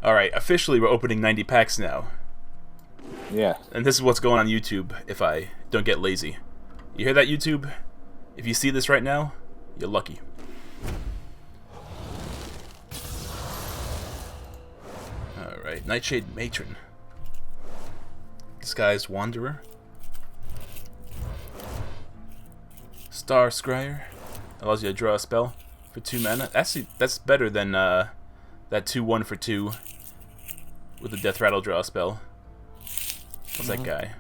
Alright, officially we're opening 90 packs now. Yeah. And this is what's going on YouTube if I don't get lazy. You hear that, YouTube? If you see this right now, you're lucky. Alright, Nightshade Matron. Disguised Wanderer. Star Scryer. Allows you to draw a spell for 2 mana. Actually, that's better than that 2-1 for 2 with the Death Rattle draw a spell. What's that guy?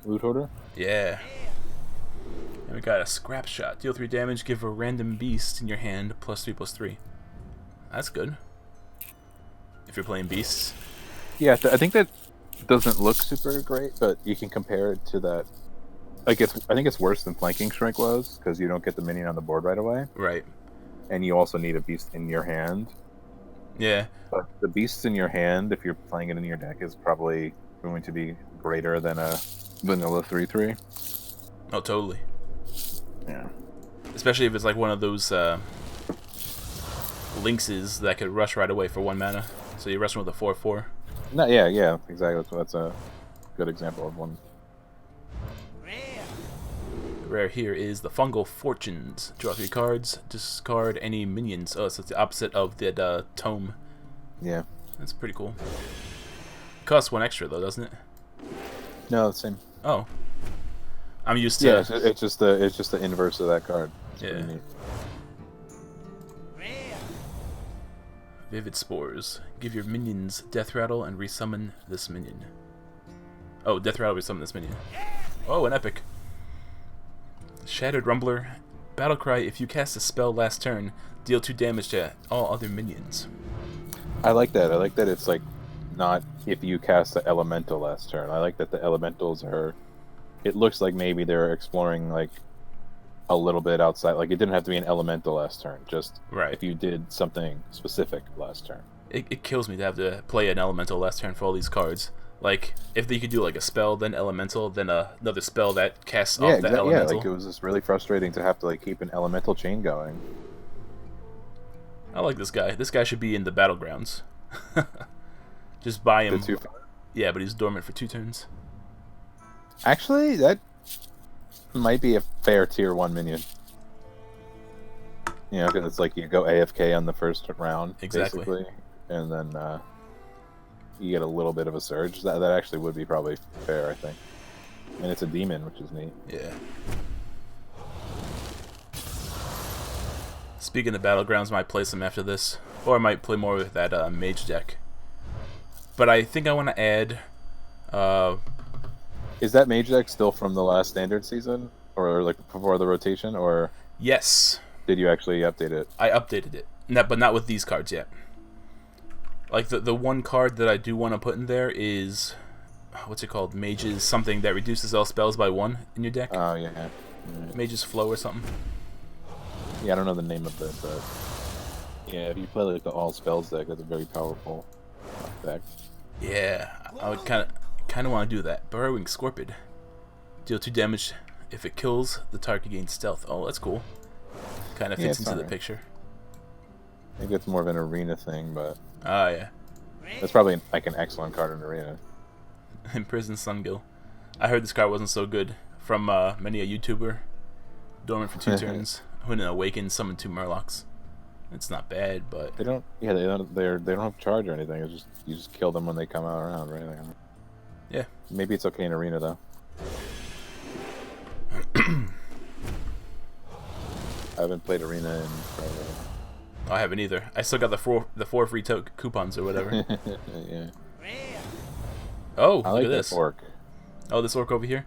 Loot Hoarder? Yeah. And we got a Scrap Shot. Deal 3 damage, give a random beast in your hand +3/+3. That's good. If you're playing beasts. Yeah, I think that doesn't look super great, but you can compare it to that. Like, I think it's worse than Flanking Shrink was, because you don't get the minion on the board right away. Right. And you also need a beast in your hand. Yeah. But the beasts in your hand, if you're playing it in your deck, is probably going to be greater than a vanilla 3/3. Oh, totally. Yeah. Especially if it's like one of those Lynxes that could rush right away for 1 mana. So you rush them with a 4/4. No, yeah, exactly. So that's a good example of one. Rare here is the Fungal Fortunes. Draw 3 cards, discard any minions. Oh, so it's the opposite of the Tome. Yeah. That's pretty cool. Costs 1 extra though, doesn't it? No, the same. Oh. I'm used to. Yeah, it's just the inverse of that card. It's yeah. pretty neat. Vivid Spores. Give your minions Death Rattle and resummon this minion. Oh, Death Rattle, resummon this minion. Oh, an epic. Shattered Rumbler. Battlecry, if you cast a spell last turn, deal 2 damage to all other minions. I like that. I like that it's like not if you cast the elemental last turn. I like that the elementals are. It looks like maybe they're exploring like a little bit outside. Like it didn't have to be an elemental last turn. Just right. If you did something specific last turn. It kills me to have to play an elemental last turn for all these cards. Like if you could do like a spell, then elemental, then another spell that casts off that elemental. Yeah, like it was just really frustrating to have to like keep an elemental chain going. I like this guy. This guy should be in the battlegrounds. Just buy him. Yeah, but he's dormant for 2 turns. Actually, that might be a fair tier 1 minion. You know, because it's like you go AFK on the first round, exactly, basically, and then you get a little bit of a surge. That actually would be probably fair, I think. And it's a demon, which is neat. Yeah. Speaking of battlegrounds, I might play some after this, or I might play more with that mage deck. But I think I want to add. Is that mage deck still from the last standard season, or like before the rotation, or? Yes. Did you actually update it? I updated it, but not with these cards yet. Like the one card that I do want to put in there is, what's it called? Mage's something that reduces all spells by 1 in your deck. Oh yeah. Mage's Flow or something. Yeah, I don't know the name of it, but yeah, if you play like the all spells deck, that's a very powerful deck. Yeah, I would kind of want to do that. Burrowing Scorpid. Deal 2 damage. If it kills, the target gains stealth. Oh, that's cool. Kind of fits into the picture. Maybe it's more of an arena thing, but ah, yeah, that's probably like an excellent card in arena. Imprison Sungill. I heard this card wasn't so good from many a YouTuber. Dormant for 2 turns. When it awakens, summon 2 Murlocs. It's not bad, but they don't. Yeah, they don't have charge or anything. It's just you just kill them when they come out around, right? Like, yeah. Maybe it's okay in arena though. I haven't played arena in forever. Oh, I haven't either. I still got the 4 free coupons or whatever. Yeah. Oh, I look like at this. This orc. Oh, this orc over here.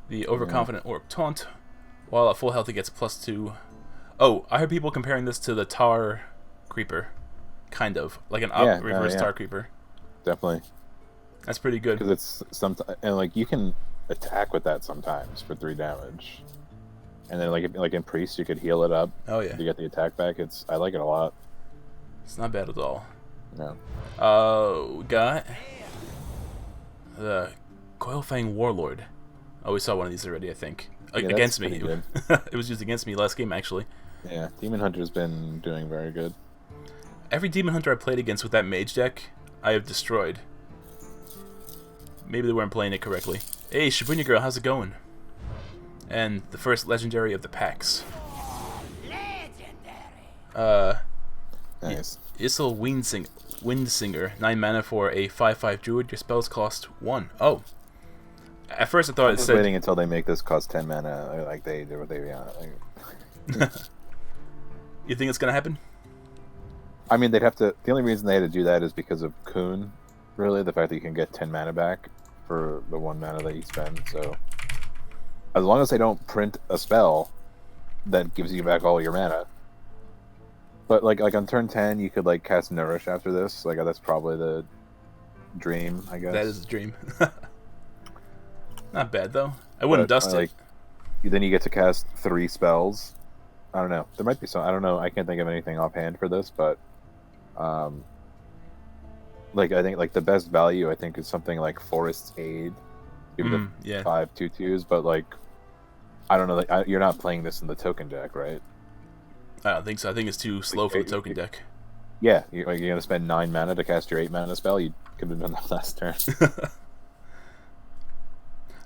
The overconfident orc taunt. While at full health, it gets +2. Oh, I heard people comparing this to the Tar Creeper, kind of like an reverse Tar Creeper. Definitely. That's pretty good. Because it's and like you can attack with that sometimes for 3 damage. And then like in Priest, you could heal it up. Oh yeah. You get the attack back. I like it a lot. It's not bad at all. No. We got the Coilfang Warlord. Oh, we saw one of these already, I think. Against me. It was used against me last game, actually. Yeah, Demon Hunter's been doing very good. Every Demon Hunter I played against with that mage deck, I have destroyed. Maybe they weren't playing it correctly. Hey, Shibuya girl, how's it going? And the first legendary of the packs. Nice. Issel Windsinger, 9 mana for a 5/5 druid. Your spells cost 1. Oh. At first I thought I'm it just said... waiting until they make this cost 10 mana, like they do. You think it's gonna happen? I mean, they'd have to. The only reason they had to do that is because of Kun. Really, the fact that you can get 10 mana back for the 1 mana that you spend. So, as long as they don't print a spell that gives you back all your mana. But like on turn 10, you could like cast Nourish after this. Like that's probably the dream, I guess. That is the dream. Not bad though. I wouldn't dust it. Then you get to cast 3 spells. I don't know. There might be some. I don't know. I can't think of anything offhand for this, but like I think like the best value I think is something like Forest's Aid. Give it yeah. 5 2/2s, but like I don't know. Like you're not playing this in the token deck, right? I don't think so. I think it's too slow for the token deck. Yeah, you're gonna spend 9 mana to cast your 8 mana spell. You could have done that last turn.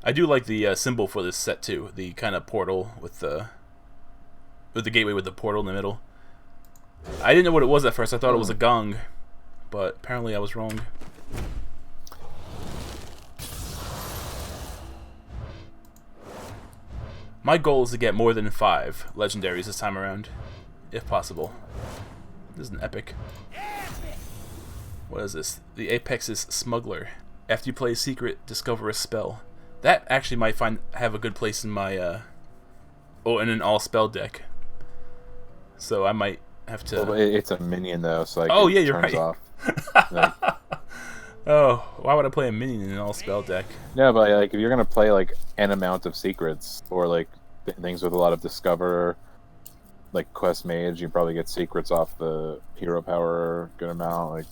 I do like the symbol for this set too. The kind of portal with the gateway with the portal in the middle. I didn't know what it was at first. I thought it was a gong, but apparently I was wrong. My goal is to get more than 5 legendaries this time around, if possible. This is an epic. What is this? The Apex's Smuggler. After you play a secret, discover a spell. That actually might have a good place in my in an all spell deck. So I might have to. Well, it's a minion though, so like yeah, you're right. Off. Like... Oh, why would I play a minion in an all spell deck? No, but like if you're gonna play like an amount of secrets or like things with a lot of discover, like quest mage, you probably get secrets off the hero power a good amount, like.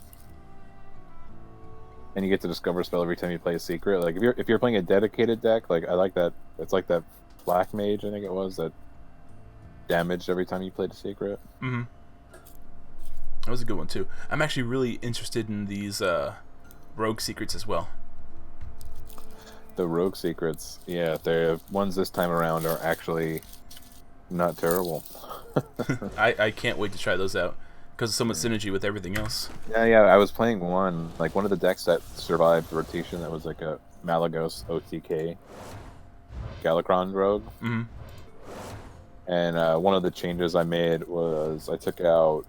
And you get to discover a spell every time you play a secret. Like if you're playing a dedicated deck, like I like that. It's like that black mage, I think it was, that damaged every time you played a secret. Mm-hmm. That was a good one too. I'm actually really interested in these rogue secrets as well. The rogue secrets, yeah, the ones this time around are actually not terrible. I can't wait to try those out. Because of so much synergy with everything else. Yeah, I was playing one of the decks that survived rotation that was like a Malagos OTK Galakron Rogue. Mm-hmm. And one of the changes I made was I took out...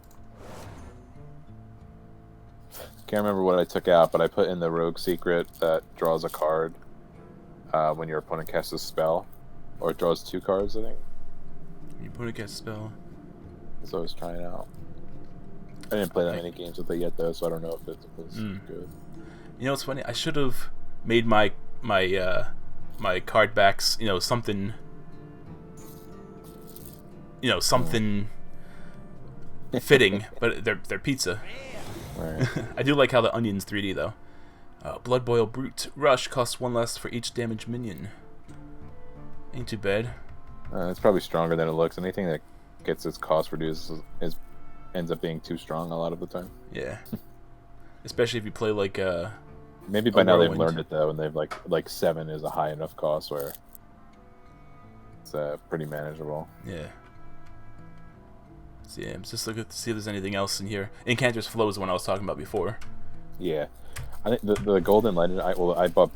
Can't remember what I took out, but I put in the Rogue Secret that draws a card when your opponent casts a spell. Or it draws 2 cards, I think. Your opponent casts a spell. So I was trying it out. I didn't play that many games with it yet, though, so I don't know if it was good. You know what's funny? I should have made my card backs, something, something fitting, but they're pizza. Right. I do like how the onion's 3D though. Blood Boil Brute Rush costs 1 less for each damaged minion. Ain't too bad. It's probably stronger than it looks. Anything that gets its cost reduced ends up being too strong a lot of the time. Yeah. Especially if you play like maybe by now they've learned it though, and they've like 7 is a high enough cost where it's pretty manageable. Yeah. So yeah, I'm just looking to see if there's anything else in here. Incanter's Flow is the one I was talking about before. Yeah, I think the Golden Legend. I bought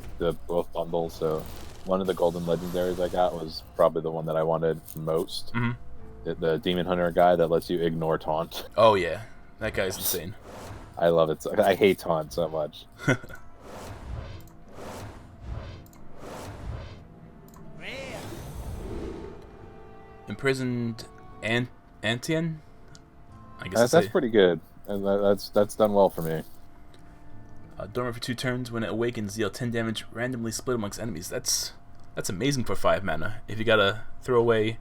both bundles, so one of the Golden Legendaries I got was probably the one that I wanted most. Mm-hmm. The Demon Hunter guy that lets you ignore taunt. Oh yeah, that guy's insane. I love it. I hate taunt so much. Imprisoned Antian? I guess that's pretty good. And that's done well for me. Dormant for 2 turns. When it awakens, deal 10 damage randomly split amongst enemies. That's amazing for 5 mana. If you gotta throw away.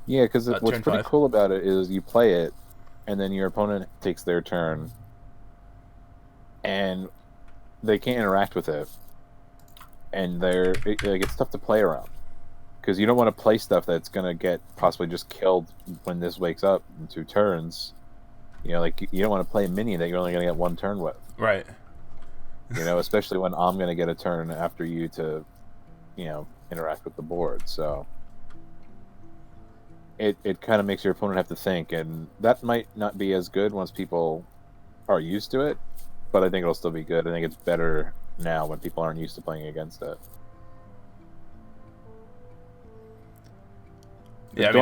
Yeah, because what's pretty 5. cool about it is you play it, and then your opponent takes their turn, and they can't interact with it, and it's tough to play around. Because you don't want to play stuff that's going to get possibly just killed when this wakes up in 2 turns. You know, like you don't want to play a minion that you're only going to get one turn with. Right. You know, especially when I'm going to get a turn after you to, interact with the board. So it kind of makes your opponent have to think, and that might not be as good once people are used to it, but I think it'll still be good. I think it's better now when people aren't used to playing against it. Yeah,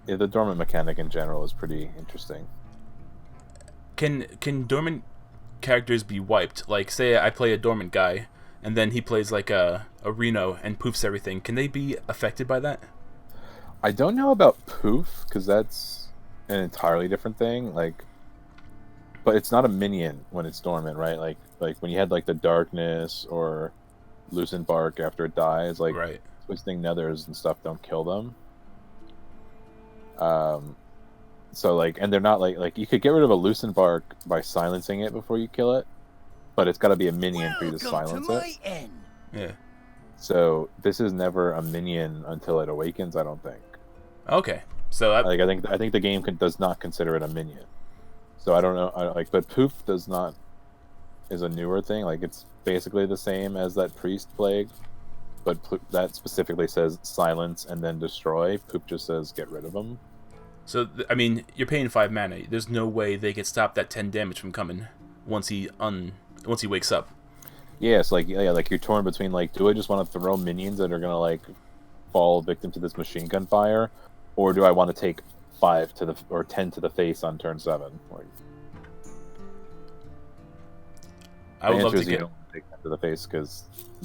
The dormant mechanic in general is pretty interesting. Can dormant characters be wiped? Like, say I play a dormant guy, and then he plays like a Reno and poofs everything. Can they be affected by that? I don't know about poof because that's an entirely different thing. Like, but it's not a minion when it's dormant, right? Like when you had like the darkness or loosen bark after it dies, like Right. twisting nethers and stuff don't kill them. So like, and they're not like you could get rid of a loosen bark by silencing it before you kill it, but it's got to be a minion for you to silence it. Yeah. So this is never a minion until it awakens. I don't think. Okay. So I think the game does not consider it a minion. So I don't know. But poof is a newer thing. Like it's basically the same as that priest plague, but that specifically says silence and then destroy. Poop just says get rid of them. So I mean, you're paying 5 mana. There's no way they could stop that 10 damage from coming once he wakes up. Yeah, it's like like you're torn between like, do I just want to throw minions that are gonna like fall victim to this machine gun fire, or do I want to take 5 to the or 10 to the face on turn 7? Like, I would love to you don't take 10 to the face because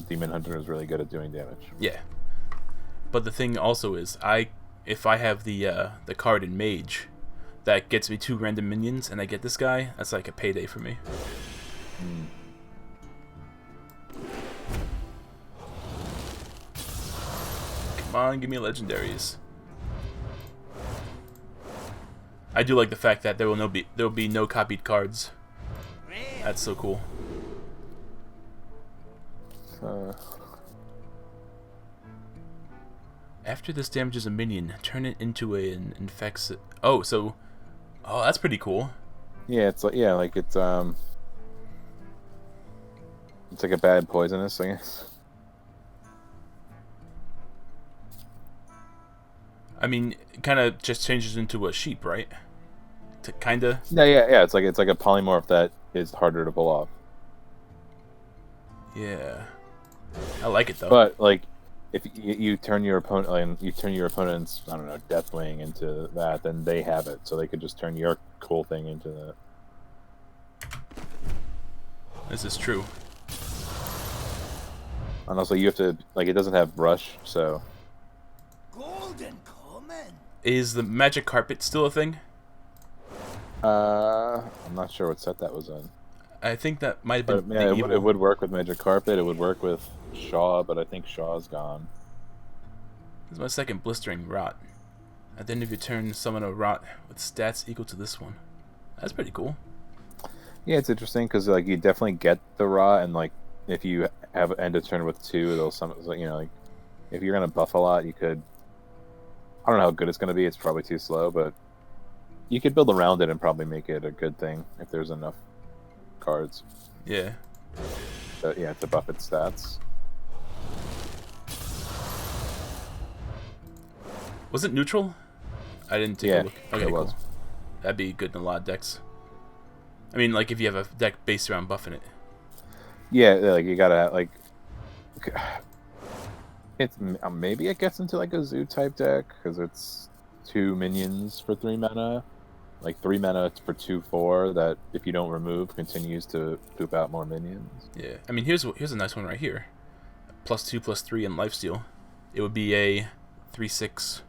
Demon Hunter is really good at doing damage. Yeah. But the thing also is, if I have the card in Mage, that gets me 2 random minions, and I get this guy, that's like a payday for me. Come on, give me legendaries. I do like the fact that there will be no copied cards. That's so cool. After this damages a minion, turn it into an infects. Oh, that's pretty cool. Yeah, it's like it's like a bad poisonous, I guess. I mean, it kind of just changes into a sheep, right? Kinda. Yeah. It's like a polymorph that is harder to pull off. Yeah, I like it though. But like, if you turn your opponent, your opponent's, I don't know, Deathwing into that, then they have it, so they could just turn your cool thing into that. This is true. And also, you have to it doesn't have brush, so. Golden Common. Is the magic carpet still a thing? I'm not sure what set that was in. I think that might have been. Yeah, it would work with Magic Carpet. It would work with Shaw, but I think Shaw's gone. This is my second blistering rot. At the end of your turn, summon a rot with stats equal to this one. That's pretty cool. Yeah, it's interesting because like you definitely get the rot, and like if you have end a turn with 2, they'll summon. Like if you're gonna buff a lot, you could. I don't know how good it's gonna be. It's probably too slow, but you could build around it and probably make it a good thing if there's enough cards. Yeah. To buff its stats. Was it neutral? I didn't take a look. Okay, it cool. was. That'd be good in a lot of decks. I mean, like if you have a deck based around buffing it. Yeah, like you gotta like. It's maybe it gets into like a zoo type deck because it's 2 minions for 3 mana. Like 3 mana for 2/4 that if you don't remove continues to poop out more minions. Yeah, I mean here's a nice one right here. +2/+3 and lifesteal. It would be a 3/6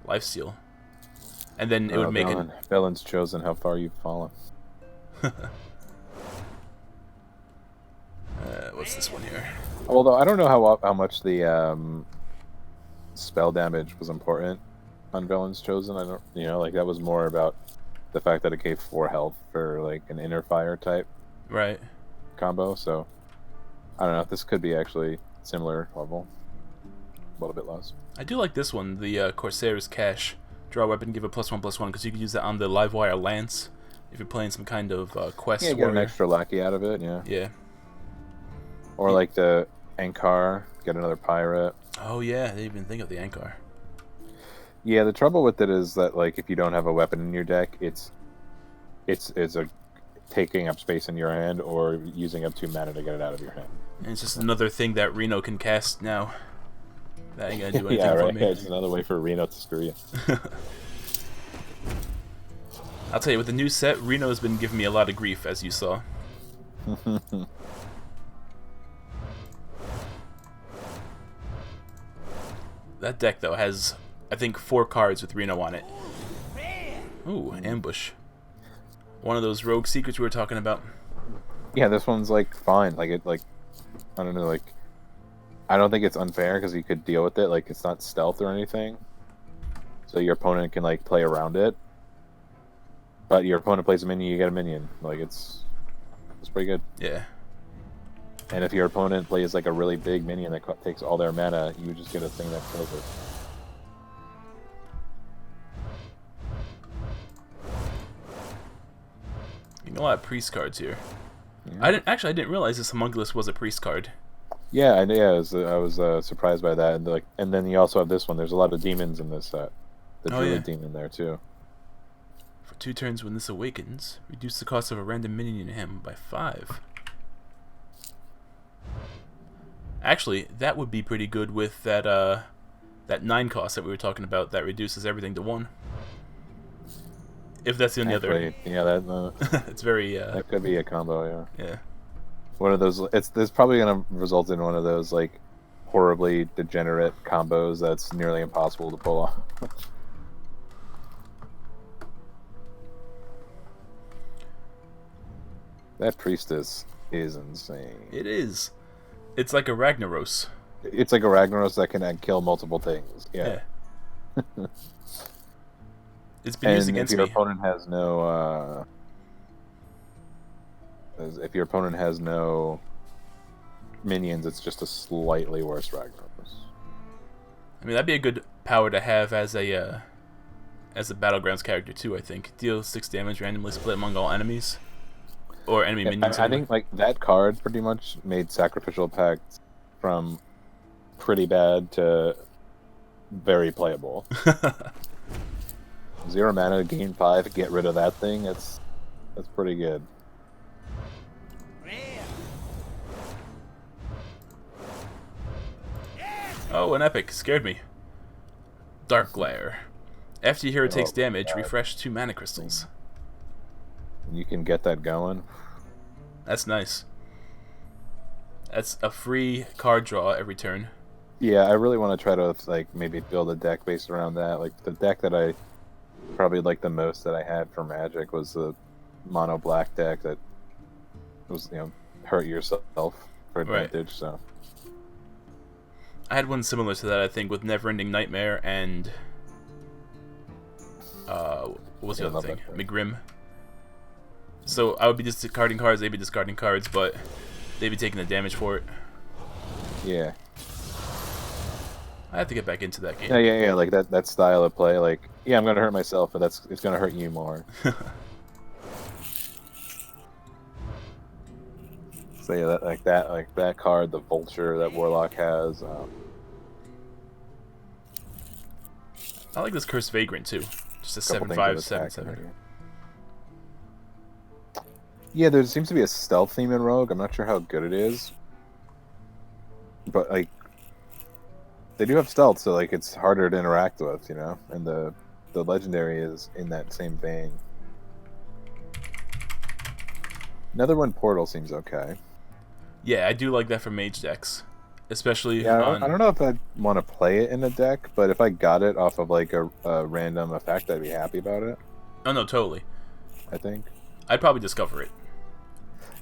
lifesteal, and then it would make it. Belen's chosen how far you've fallen. What's this one here? Although I don't know how much the spell damage was important on Belen's chosen. I don't, like that was more about the fact that it gave 4 health for like an inner fire type right combo. So I don't know. This could be actually similar level, a little bit less. I do like this one, the Corsair's Cache. Draw a weapon, give a +1/+1, because you can use that on the Livewire Lance if you're playing some kind of quest. Yeah, get an extra lackey out of it, yeah. Yeah. Or like the Ankar, get another pirate. Oh yeah, I didn't even think of the Ankar. Yeah, the trouble with it is that like if you don't have a weapon in your deck, it's a taking up space in your hand or using up 2 mana to get it out of your hand. And it's just another thing that Reno can cast now. That ain't gonna do anything Yeah, for right. me. It's another way for Reno to screw you. I'll tell you, with the new set, Reno's been giving me a lot of grief, as you saw. That deck, though, has, I think, 4 cards with Reno on it. Ooh, ambush. One of those rogue secrets we were talking about. Yeah, this one's like fine. Like it, like I don't know, like I don't think it's unfair because you could deal with it. Like it's not stealth or anything, so your opponent can like play around it. But your opponent plays a minion, you get a minion. Like it's pretty good. Yeah. And if your opponent plays like a really big minion that takes all their mana, you just get a thing that kills it. A lot of priest cards here. Yeah. I didn't realize this homunculus was a priest card. Yeah, I was surprised by that. And then you also have this one. There's a lot of demons in this set. The druid demon there too. For 2 turns, when this awakens, reduce the cost of a random minion in your hand by 5. Actually, that would be pretty good with that 9 cost that we were talking about. That reduces everything to 1. If that's the only other. Yeah, that it's very. That could be a combo, yeah. Yeah. One of those. It's probably gonna result in one of those like horribly degenerate combos that's nearly impossible to pull off. That priestess is insane. It is. It's like a Ragnaros. It's like a Ragnaros that can kill multiple things. Yeah. It's been used against me. If your opponent has no minions, it's just a slightly worse Ragnaros. I mean, that'd be a good power to have as a Battlegrounds character too. I think deal 6 damage randomly split among all enemies or enemy minions. I think like that card pretty much made Sacrificial Pact from pretty bad to very playable. 0 mana, gain 5, get rid of that thing. That's pretty good. Oh, an epic. Scared me. Dark Glare. After your hero takes damage, refresh 2 mana crystals. You can get that going. That's nice. That's a free card draw every turn. Yeah, I really want to try to like maybe build a deck based around that. Like the deck that I probably like the most that I had for Magic was the mono black deck that was, hurt yourself for advantage. So I had one similar to that, I think, with Neverending Nightmare and what was the other thing? Megrim. So I would be discarding cards, they'd be discarding cards, but they'd be taking the damage for it. Yeah. I have to get back into that game. Yeah. Like that style of play. Like, yeah, I'm gonna hurt myself, but it's gonna hurt you more. So yeah, that card, the Vulture that Warlock has. I like this Cursed Vagrant too. Just a 7/5/7/7. Yeah, there seems to be a stealth theme in Rogue. I'm not sure how good it is, but like they do have stealth, so like it's harder to interact with, and the legendary is in that same vein. Netherwind Portal seems okay. Yeah, I do like that for mage decks, especially. Yeah, I don't know if I'd want to play it in a deck, but if I got it off of like a random effect, I'd be happy about it. Oh no, totally. I think I'd probably discover it.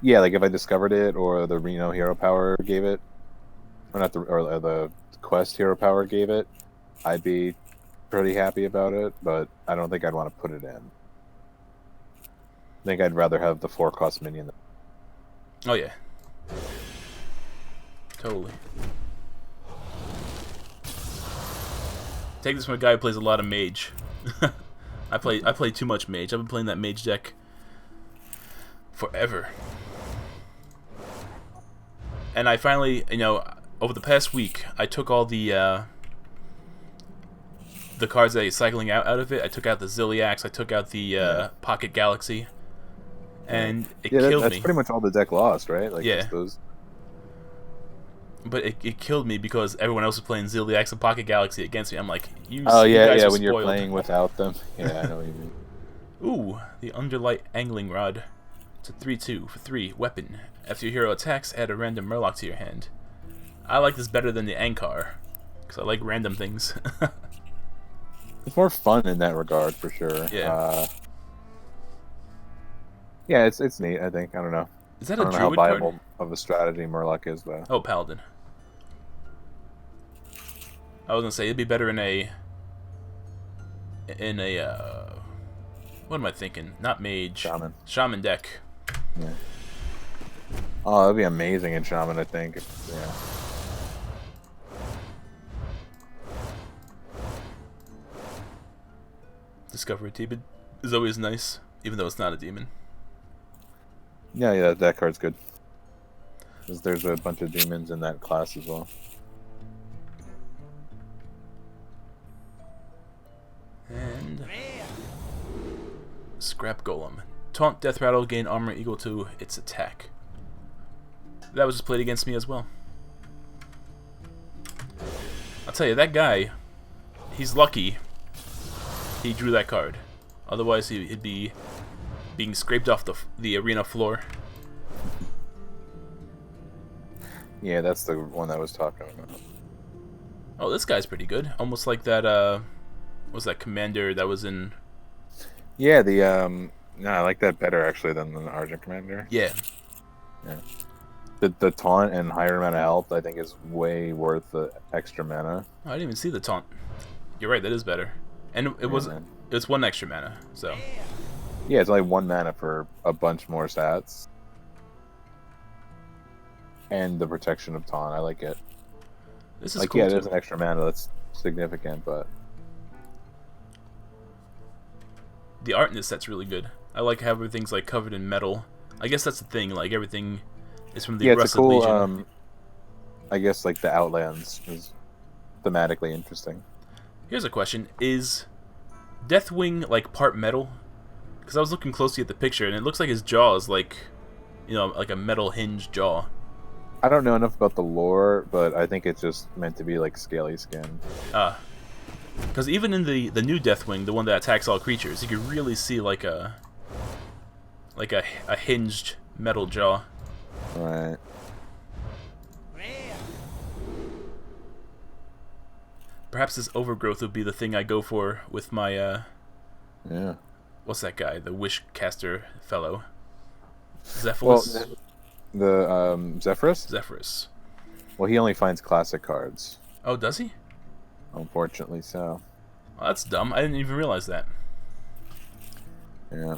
Yeah, like if I discovered it, or the Reno Hero Power gave it, or the Quest Hero Power gave it, I'd be pretty happy about it. But I don't think I'd want to put it in. I think I'd rather have the 4-cost minion. Oh yeah. Totally. Take this from a guy who plays a lot of mage. I play too much mage. I've been playing that mage deck forever. And I finally, over the past week, I took all the cards that are cycling out of it. I took out the Zilliax. I took out the Pocket Galaxy. And it killed me. That's pretty much all the deck lost, right? Like, yeah. just those... But it killed me because everyone else was playing Zilliax and Pocket Galaxy against me. I'm like, you Oh, you yeah, guys yeah, are when you're spoiled. playing without them. Yeah, I know what you mean. Ooh, the Underlight Angling Rod. It's a 3/2 for 3 weapon. After your hero attacks, add a random Murloc to your hand. I like this better than the Ankar, because I like random things. It's more fun in that regard, for sure. Yeah. Yeah, it's neat, I think. I don't know. Is that I a don't know how Druid viable card? of a strategy Murloc is, though. Oh, Paladin. I was gonna say it'd be better in a what am I thinking? Not mage. Shaman. Shaman deck. Yeah. Oh, that'd be amazing in Shaman, I think. Yeah. Discover a demon is always nice, even though it's not a demon. Yeah, that card's good. Because there's a bunch of demons in that class as well. And Scrap Golem. Taunt Death Rattle, gain armor equal to its attack. That was just played against me as well. I'll tell you, that guy, he's lucky he drew that card. Otherwise, he'd be being scraped off the arena floor. Yeah, that's the one I was talking about. Oh, this guy's pretty good. Almost like that, what was that commander that was in... Yeah, no, I like that better, actually, than the Argent Commander. Yeah. Yeah. The taunt and higher amount of health, I think, is way worth the extra mana. Oh, I didn't even see the taunt. You're right, that is better. And it's 1 extra mana, so... Yeah, it's only 1 mana for a bunch more stats. And the protection of taunt, I like it. This is like, cool, yeah, too. there's an extra mana that's significant, but... The art in this set's really good. I like how everything's like covered in metal. I guess that's the thing, like everything is from the yeah, it's a Rusted cool, Legion. I guess, like, the Outlands is thematically interesting. Here's a question. Is Deathwing, like, part metal? Because I was looking closely at the picture, and it looks like his jaw is, like, like a metal hinged jaw. I don't know enough about the lore, but I think it's just meant to be, like, scaly skin. Because even in the new Deathwing, the one that attacks all creatures, you can really see, like a hinged metal jaw. Right. Perhaps this overgrowth would be the thing I go for with my, Yeah. what's that guy? The Wishcaster fellow. Zephyrus? Well, the Zephyrus? Zephyrus. Well, he only finds classic cards. Oh, does he? Unfortunately so. Well, that's dumb. I didn't even realize that. Yeah.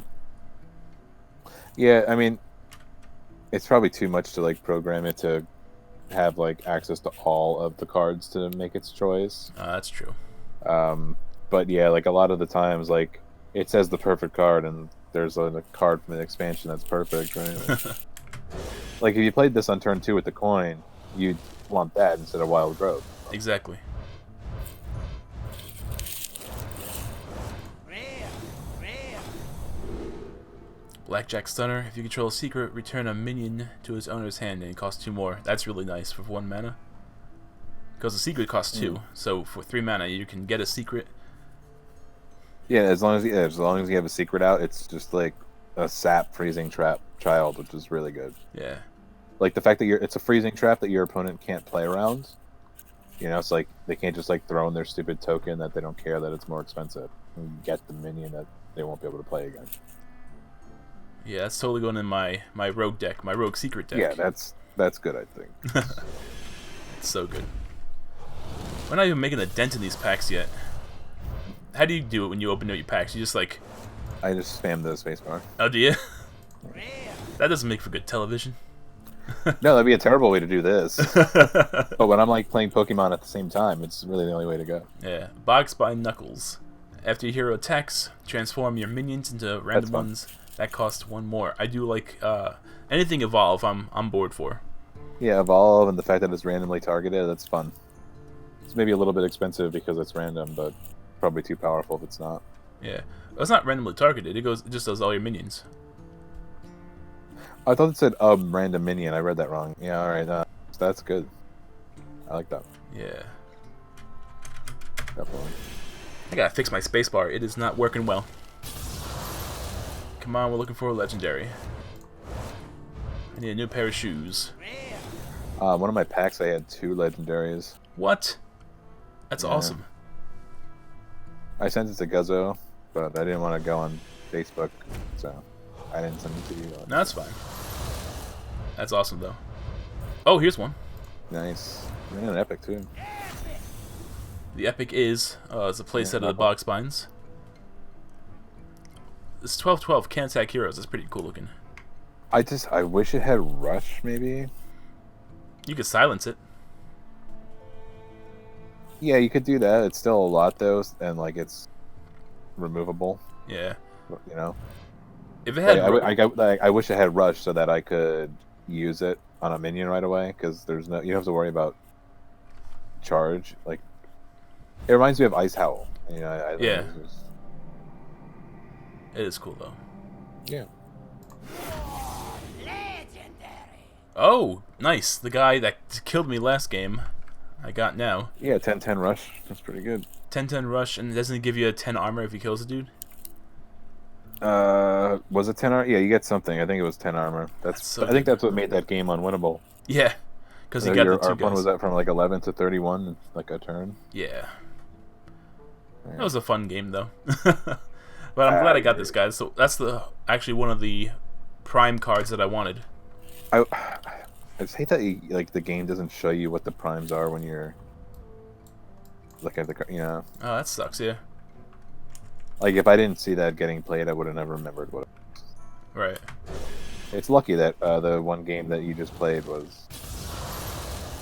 Yeah, I mean, it's probably too much to, like, program it to have, like, access to all of the cards to make its choice. That's true. But yeah, like, a lot of the times, like, it says the perfect card, and there's a card from the expansion that's perfect, right? Like, if you played this on turn 2 with the coin, you'd want that instead of Wild Growth. Exactly. Blackjack Stunner. If you control a secret, return a minion to his owner's hand, and it costs 2 more. That's really nice for 1 mana. Because the secret costs 2, so for 3 mana you can get a secret. Yeah, as long as you have a secret out, it's just like a sap freezing trap child, which is really good. Yeah. Like the fact that it's a freezing trap that your opponent can't play around. It's like they can't just like throw in their stupid token that they don't care that it's more expensive and get the minion that they won't be able to play again. Yeah, that's totally going in my rogue deck, my rogue secret deck. Yeah, that's good, I think. It's so good. We're not even making a dent in these packs yet. How do you do it when you open up your packs? You just like... I just spam the spacebar. Oh, do you? That doesn't make for good television. No, that'd be a terrible way to do this. But when I'm like playing Pokemon at the same time, it's really the only way to go. Yeah, Bogspine Knuckles. After your hero attacks, transform your minions into random ones that cost 1 more. I do like anything evolve. I'm bored for. Yeah, evolve, and the fact that it's randomly targeted, that's fun. It's maybe a little bit expensive because it's random, but probably too powerful if it's not. Yeah, it's not randomly targeted. It just does all your minions. I thought it said random minion. I read that wrong. Yeah, all right. That's good. I like that. Yeah. Definitely. I gotta fix my spacebar. It is not working well. Come on, we're looking for a legendary. I need a new pair of shoes. One of my packs, I had 2 legendaries. What? That's awesome. I sent it to Guzzo, but I didn't want to go on Facebook, so I didn't send it to you. No, that's fine. That's awesome, though. Oh, here's one. Nice. And an epic, too. The epic is it's a playset of the bog spines. This 12/12 can't attack heroes. It's pretty cool looking. I wish it had rush, maybe. You could silence it. Yeah, you could do that. It's still a lot, though, and like it's removable. Yeah. You know. If it had, I wish it had rush so that I could use it on a minion right away, because there's no, you don't have to worry about charge. Like, it reminds me of Ice Howl. You know, yeah. It is cool though. Yeah. Oh, nice. The guy that killed me last game, I got now. Yeah, 10/10 rush. That's pretty good. 10/10 rush, and doesn't it give you a 10 armor if he kills a dude? Was it 10 armor? Yeah, you get something. I think it was 10 armor. That's so I think that's what made that game unwinnable. Yeah, because he got the 2 our guys. one was that from like 11 to 31, like a turn. Yeah. That was a fun game though. But I'm glad I got this guy. So that's actually one of the prime cards that I wanted. I just hate that like the game doesn't show you what the primes are when you're looking at the card. You know. Oh, that sucks. Yeah. Like if I didn't see that getting played, I would have never remembered what it was. Right. It's lucky that the one game that you just played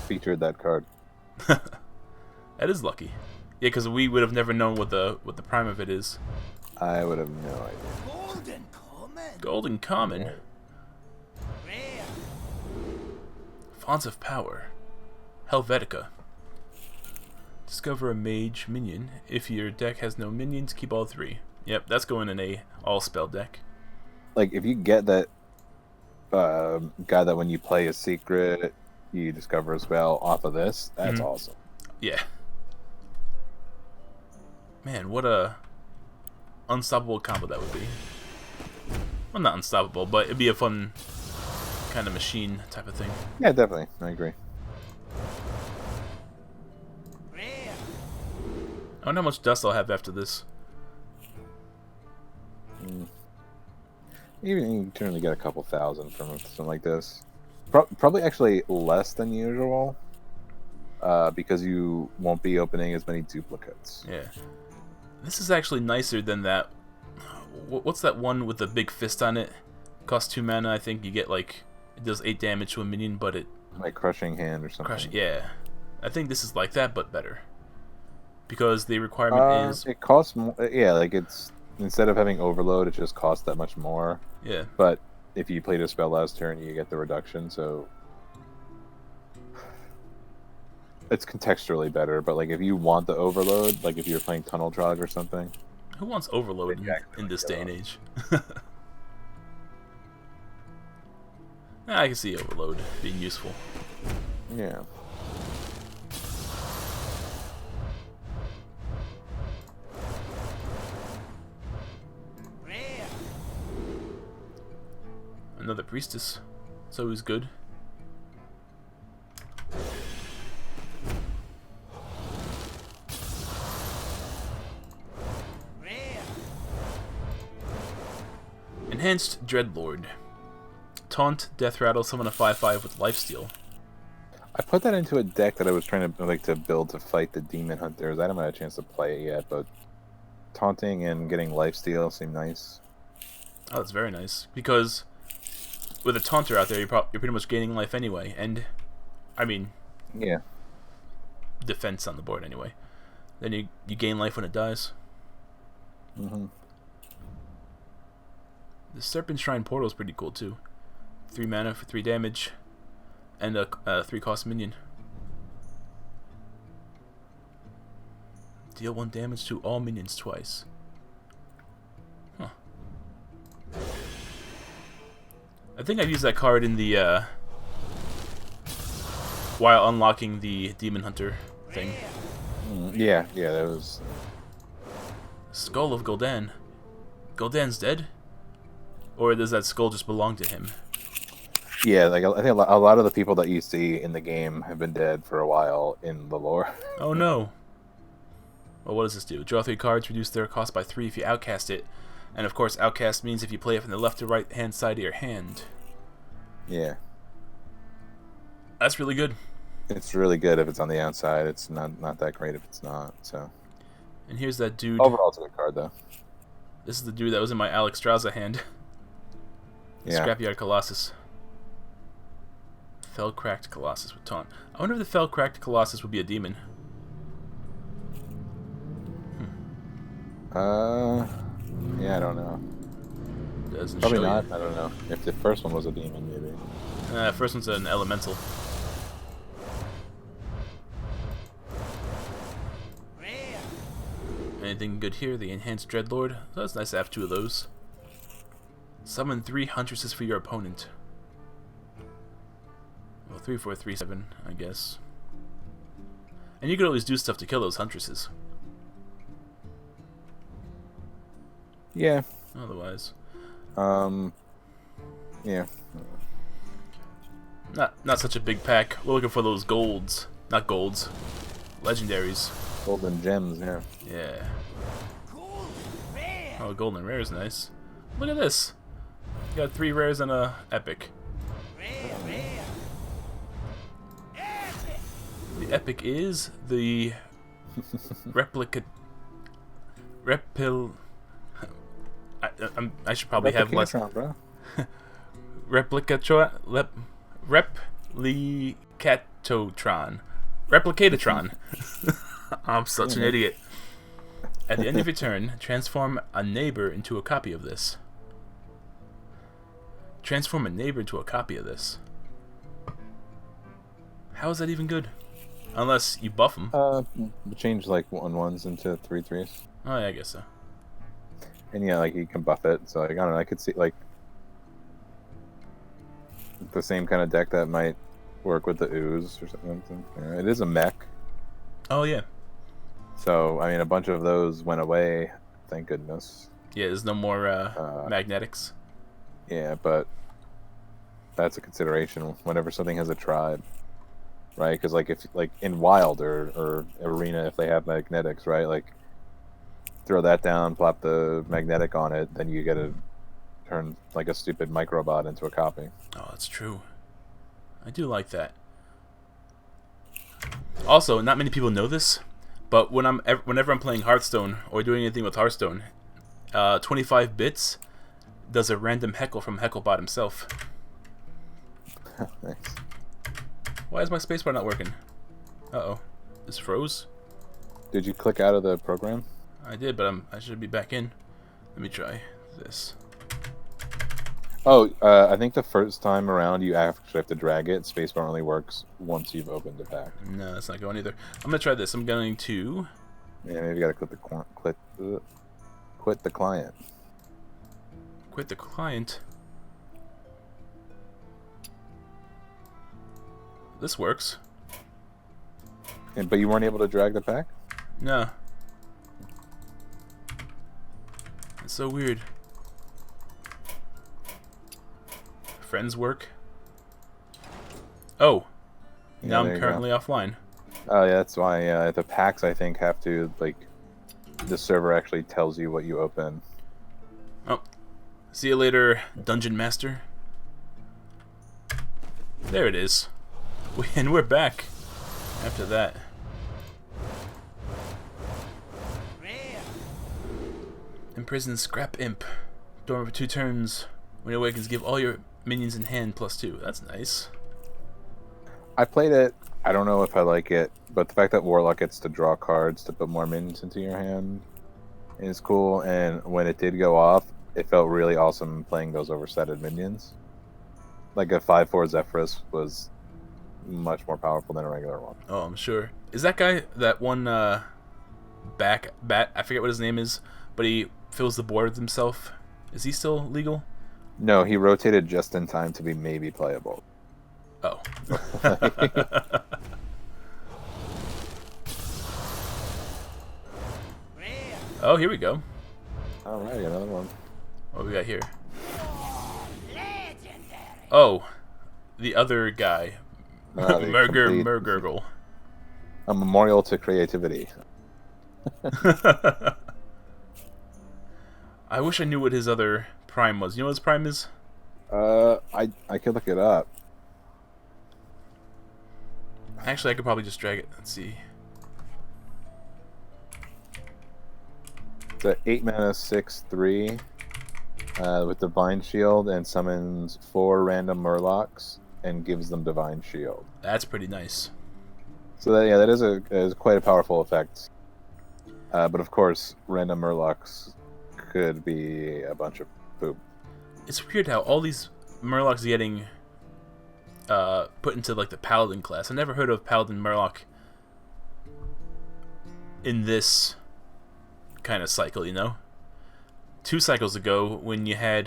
featured that card. That is lucky. Yeah, because we would have never known what the prime of it is. I would have no idea. Golden common. Golden common. Rare. Fonts of Power. Helvetica. Discover a mage minion. If your deck has no minions, keep all 3. Yep, that's going in a all-spell deck. Like, if you get that guy that when you play a secret, you discover a spell off of this, that's awesome. Yeah. Man, what a unstoppable combo that would be. Well, not unstoppable, but it'd be a fun kind of machine type of thing. Yeah, definitely. I agree. Rare. I wonder how much dust I'll have after this. Even you can only get a couple thousand from something like this. Probably actually less than usual, because you won't be opening as many duplicates. Yeah. This is actually nicer than that. What's that one with the big fist on it? Costs 2 mana. I think you get like it does 8 damage to a minion, but it Like Crushing Hand or something. yeah. I think this is like that, but better. Because the requirement is it costs more. Yeah, like it's instead of having Overload, it just costs that much more. yeah. But if you played a spell last turn, you get the reduction, so it's contextually better. But like if you want the Overload, like if you're playing Tunnel Trog or something. Who wants overload in this day and age? I can see overload being useful. Yeah. Rare. Another priestess. It's always good. Rare. Enhanced Dreadlord. Taunt, Death Rattle, summon a 5/5 with Lifesteal. I put that into a deck that I was trying to build to fight the Demon Hunters. I haven't had a chance to play it yet, but taunting and getting lifesteal seem nice. Oh, that's very nice. Because with a Taunter out there, you're pretty much gaining life anyway. And, I mean, Yeah. defense on the board anyway. Then you gain life when it dies. Mm-hmm. The Serpent Shrine portal is pretty cool too. 3 mana for 3 damage, and a 3 cost minion. Deal 1 damage to all minions twice. Huh. I think I've used that card in the while unlocking the Demon Hunter thing. Yeah, that was. Skull of Gul'dan. Gul'dan's dead? Or does that skull just belong to him? Yeah, like I think a lot of the people that you see in the game have been dead for a while in the lore. Oh no. Well, what does this do? Draw 3 cards, reduce their cost by 3 if you outcast it. And of course, outcast means if you play it from the left to right hand side of your hand. Yeah. That's really good. It's really good if it's on the outside. It's not that great if it's not. So. And here's that dude. Overall, it's a good card though. This is the dude that was in my Alex Strauza hand. Yeah. Scrapyard Colossus. Fell Cracked Colossus with taunt. I wonder if the Fell Cracked Colossus would be a demon. Yeah, I don't know. Doesn't Probably show not. you. I don't know. If the first one was a demon, maybe. First one's an elemental. Rare. Anything good here? The Enhanced Dreadlord. So that's nice to have 2 of those. Summon 3 Huntresses for your opponent. Well, 3, 4, 3, 7, I guess. And you could always do stuff to kill those Huntresses. Yeah. Otherwise. Yeah. Not such a big pack. We're looking for those golds. Not golds. Legendaries. Golden gems, yeah. Yeah. Cool. Rare. Oh, golden rare is nice. Look at this. You got 3 rares and a epic. Rare. Rare. Epic. The epic is the replica. I should probably have less. Replicatron, bro. Replicatatron. I'm such an idiot. At the end of your turn, transform a neighbor into a copy of this. Transform a neighbor into a copy of this. How is that even good? Unless you buff them. Change like 1/1s into 3/3s. Oh yeah, I guess so. And yeah, like you can buff it. So like I don't know, I could see like the same kind of deck that might work with the ooze or something. Yeah, it is a mech. Oh yeah. So I mean, a bunch of those went away. Thank goodness. Yeah, there's no more magnetics. Yeah, but that's a consideration whenever something has a tribe, right? Because like if like in wild or arena, if they have magnetics, right? Like throw that down, plop the magnetic on it, then you get to turn like a stupid microbot into a copy. Oh, that's true. I do like that. Also, not many people know this, but whenever I'm playing Hearthstone or doing anything with Hearthstone, 25 bits does a random heckle from Hecklebot himself. Nice. Why is my spacebar not working? Uh-oh. This froze? Did you click out of the program? I did, but I should be back in. Let me try this. Oh, I think the first time around you actually have to drag it. Spacebar only works once you've opened the pack. No, that's not going either. I'm gonna try this. I'm going to... Yeah, maybe you gotta quit the client. quit the client. This works. But you weren't able to drag the pack? No. It's so weird. Friends work. Oh. Yeah, Now there I'm you currently offline. Oh yeah, that's why. The packs I think have to like the server actually tells you what you open. Oh. See you later, Dungeon Master. There it is. And we're back after that. Rare. Imprison Scrap Imp. Dormant for 2 turns. When it awakens, give all your minions in hand +2. That's nice. I played it. I don't know if I like it, but the fact that Warlock gets to draw cards to put more minions into your hand and it's cool. And when it did go off, it felt really awesome playing those oversetted minions. Like a 5/4 Zephyrus was much more powerful than a regular one. Oh, I'm sure. Is that guy that one bat? I forget what his name is, but he fills the board with himself. Is he still legal? No, he rotated just in time to be maybe playable. Oh. Rare. Oh, here we go. Alright, another one. What we got here? Legendary. Oh, the other guy. The complete- Murgurgle. A memorial to creativity. I wish I knew what his other prime was. You know what his prime is? I could look it up. Actually, I could probably just drag it. Let's see. It's a 8 mana 6/3 with Divine Shield and summons 4 random Murlocs and gives them Divine Shield. That's pretty nice. So that, yeah, that is quite a powerful effect. But of course, random Murlocs could be a bunch of poop. It's weird how all these Murlocs getting put into like the Paladin class. I never heard of Paladin Murloc in this kind of cycle, you know? 2 cycles ago, when you had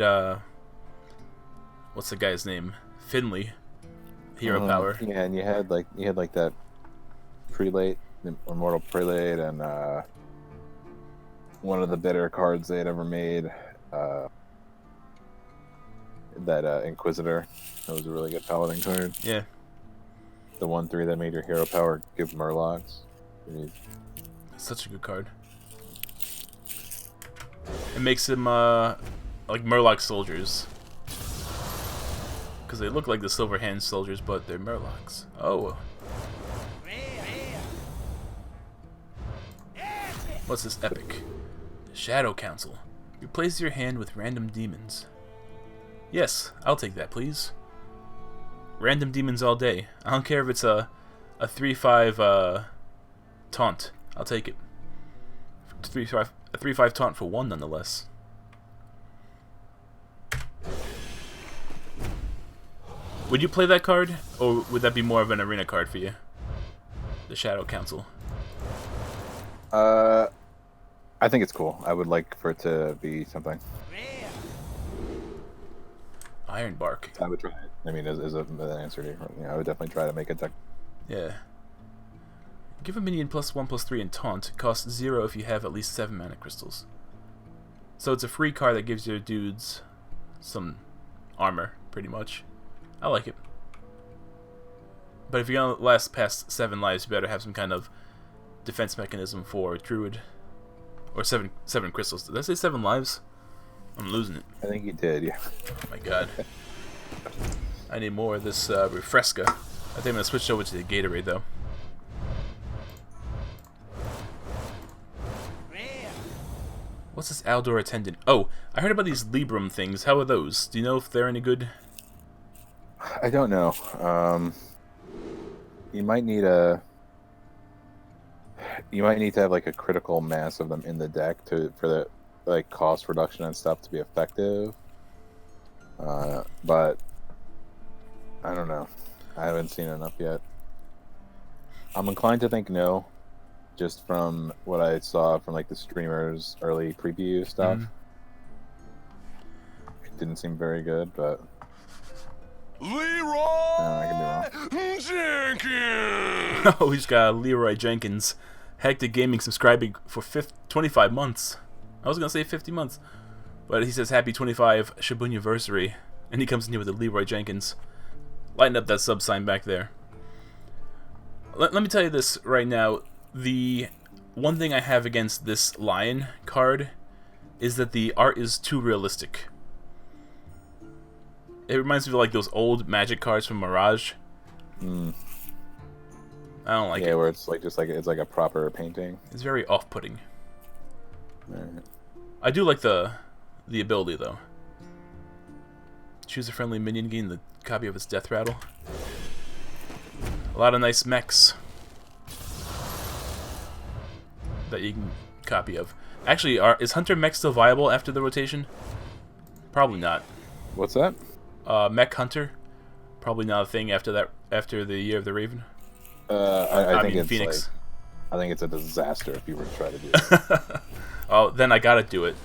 what's the guy's name? Finley, hero power. Yeah, and you had like that prelate, the Immortal Prelate, and one of the better cards they had ever made. That Inquisitor. That was a really good Paladin card. Yeah. The 1/3 that made your hero power give Murlocs. Such a good card. It makes him like Murloc soldiers. Because they look like the Silver Hand soldiers, but they're Murlocs. Oh. Rare. What's this epic? Shadow Council. Replace your hand with random demons. Yes, I'll take that, please. Random demons all day. I don't care if it's a 3/5 taunt. I'll take it. 3/5 a 3/5 taunt for 1 nonetheless. Would you play that card, or would that be more of an arena card for you? The Shadow Council. I think it's cool. I would like for it to be something. Rare. Ironbark. I would try it. I mean, as an answer to you, I would definitely try to make a deck. Yeah. Give a minion +1/+3 in taunt. Costs 0 if you have at least 7 mana crystals. So it's a free card that gives your dudes some armor, pretty much. I like it. But if you're gonna last past 7 lives, you better have some kind of defense mechanism for Druid. Or 7 crystals. Did I say 7 lives? I'm losing it. I think you did, yeah. Oh my god. I need more of this Refresca. I think I'm gonna switch over to the Gatorade though. Rare. What's this Aldor Attendant? Oh, I heard about these Libram things. How are those? Do you know if they're any good? I don't know. You might need to have like a critical mass of them in the deck for the like cost reduction and stuff to be effective. But I don't know. I haven't seen enough yet. I'm inclined to think no, just from what I saw from like the streamers' early preview stuff. It didn't seem very good, but Leroy I could be wrong. Jenkins. Oh, he's got Leroy Jenkins. Hectic Gaming subscribing for 25 months. I was gonna say 50 months. But he says happy 25 Shabuniversary. And he comes in here with a Leroy Jenkins. Lighten up that sub sign back there. Let me tell you this right now. The one thing I have against this Lion card is that the art is too realistic. It reminds me of like those old Magic cards from Mirage. I don't like it. Yeah, where it's like it's like a proper painting. It's very off-putting. Right. I do like the ability though. Choose a friendly minion, gain the copy of its death rattle. A lot of nice mechs that you can copy of. Actually, is Hunter Mech still viable after the rotation? Probably not. What's that? Mech Hunter? Probably not a thing after that. After the Year of the Raven. I think mean, it's Phoenix. I think it's a disaster if you were to try to do it. Oh, then I gotta do it.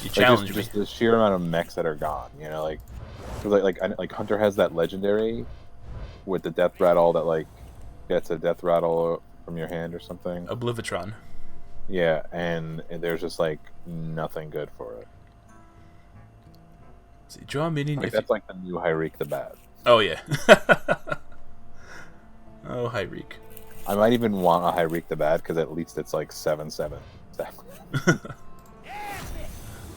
You challenge me. Just the sheer amount of mechs that are gone. You know, like, 'cause like Hunter has that legendary with the death rattle that like gets a death rattle from your hand or something. Oblivitron. Yeah, and there's just like nothing good for it. See, draw a minion Like if that's like the new Hyreek the Bad. Oh yeah. Oh, Hyreek. I might even want a Hyreek the Bad because at least it's like 7/7.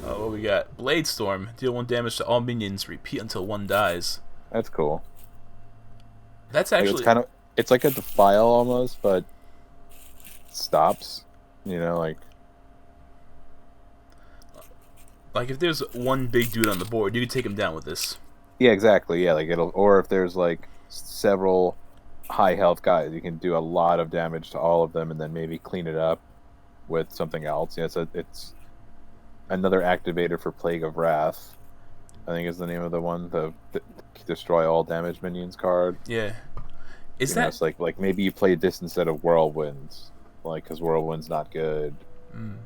Oh, what we got? Blade Storm. Deal 1 damage to all minions. Repeat until 1 dies. That's cool. That's Like, actually it's like a defile almost, but stops. You know, like if there's one big dude on the board, you can take him down with this. yeah, exactly. Yeah, like or if there's like several high health guys, you can do a lot of damage to all of them, and then maybe clean it up with something else. Yeah, it's another activator for Plague of Wrath. I think is the name of the one, the destroy all damage minions card. Yeah. Is You know, that it's like maybe you play this instead of Whirlwinds, like because Whirlwind's not good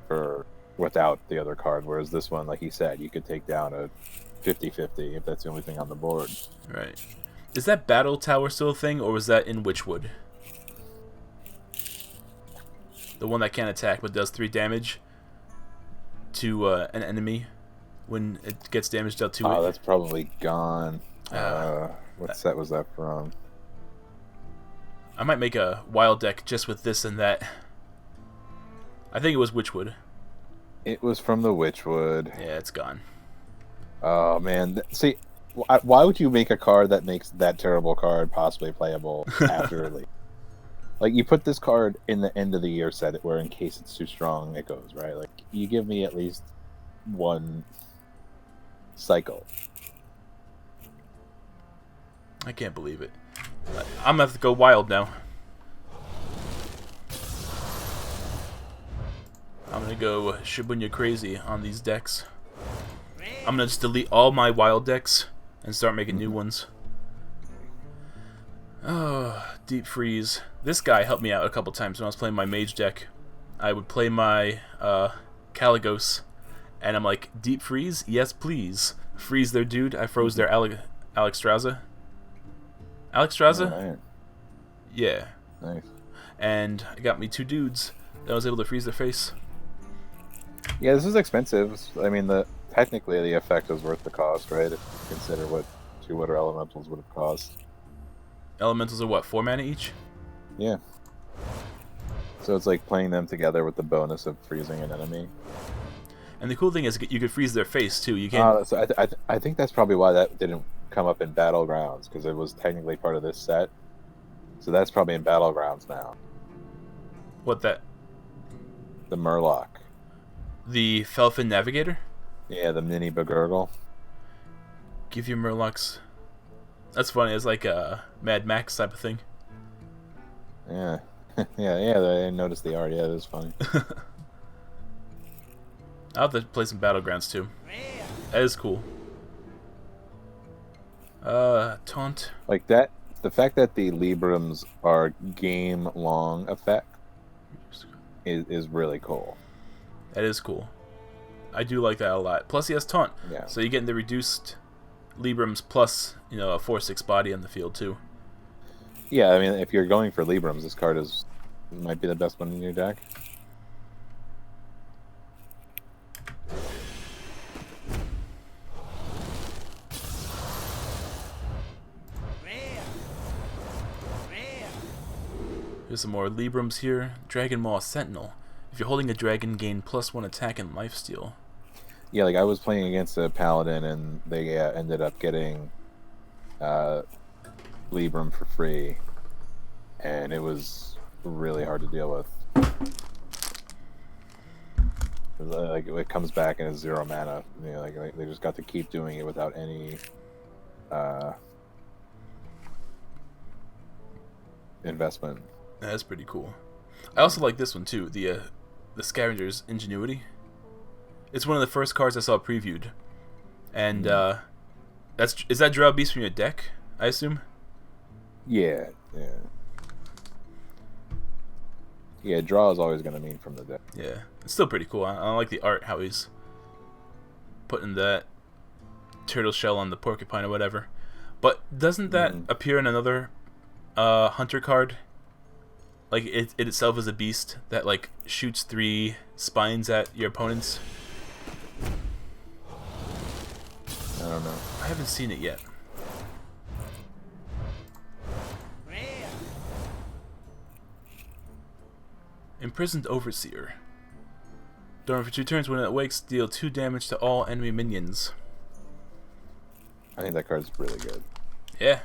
for without the other card, whereas this one, like you said, you could take down a 50-50 if that's the only thing on the board. right? Is that Battle Tower still a thing, or was that in Witchwood? The one that can't attack but does 3 damage to an enemy when it gets damage dealt to it. Oh, that's probably gone. Ah. What set was that from? I might make a wild deck just with this and that. I think it was Witchwood. It was from the Witchwood. Yeah, it's gone. Oh man, see, why would you make a card that makes that terrible card possibly playable after release? Like you put this card in the end of the year set, where in case it's too strong, it goes right. Like you give me at least one cycle. I can't believe it. I'm gonna have to go wild now. I'm gonna go Shibuya crazy on these decks. I'm gonna just delete all my wild decks and start making new ones. Oh, Deep Freeze. This guy helped me out a couple times when I was playing my mage deck. I would play my Caligos, and I'm like, Deep Freeze? Yes, please. Freeze their dude. I froze their Alexstrasza. Alexstrasza? Alright, Yeah. nice. And I got me 2 dudes that I was able to freeze their face. Yeah, this is expensive. I mean, technically the effect is worth the cost, right? If you consider what 2 other elementals would have cost. Elementals are what, 4 mana each? Yeah. So it's like playing them together with the bonus of freezing an enemy. And the cool thing is you could freeze their face too. You can. So I think that's probably why that didn't come up in Battlegrounds, because it was technically part of this set. So that's probably in Battlegrounds now. What that? The Murloc. The Felfin Navigator? Yeah, the mini Bagurgle. Give you Murlocs. That's funny. It's like a Mad Max type of thing. Yeah. Yeah, I noticed the art. Yeah, it is funny. I'll have to play some Battlegrounds too. That is cool. Taunt. Like that, the fact that the Librams are game-long effect is really cool. That is cool. I do like that a lot. Plus he has Taunt. Yeah. So you get the reduced Librams plus, a 4/6 body on the field too. Yeah, I mean, if you're going for Librams, this card might be the best one in your deck. Here's some more Librams here. Dragon Maw Sentinel. If you're holding a dragon, gain +1 attack and lifesteal. Yeah, like I was playing against a Paladin, and they ended up getting Libram for free, and it was really hard to deal with. Like it comes back and it's 0 mana. Like they just got to keep doing it without any investment. That's pretty cool. I also like this one too. The Scavenger's Ingenuity. It's one of the first cards I saw previewed, and is that Drow Beast from your deck? I assume. Yeah. Yeah, draw is always going to mean from the deck. Yeah, it's still pretty cool. I like the art, how he's putting that turtle shell on the porcupine or whatever. But doesn't that appear in another hunter card? Like it itself is a beast that like shoots 3 spines at your opponents. I don't know. I haven't seen it yet. Imprisoned Overseer. During for 2 turns, when it awakes, deal 2 damage to all enemy minions. I think that card's really good. Yeah.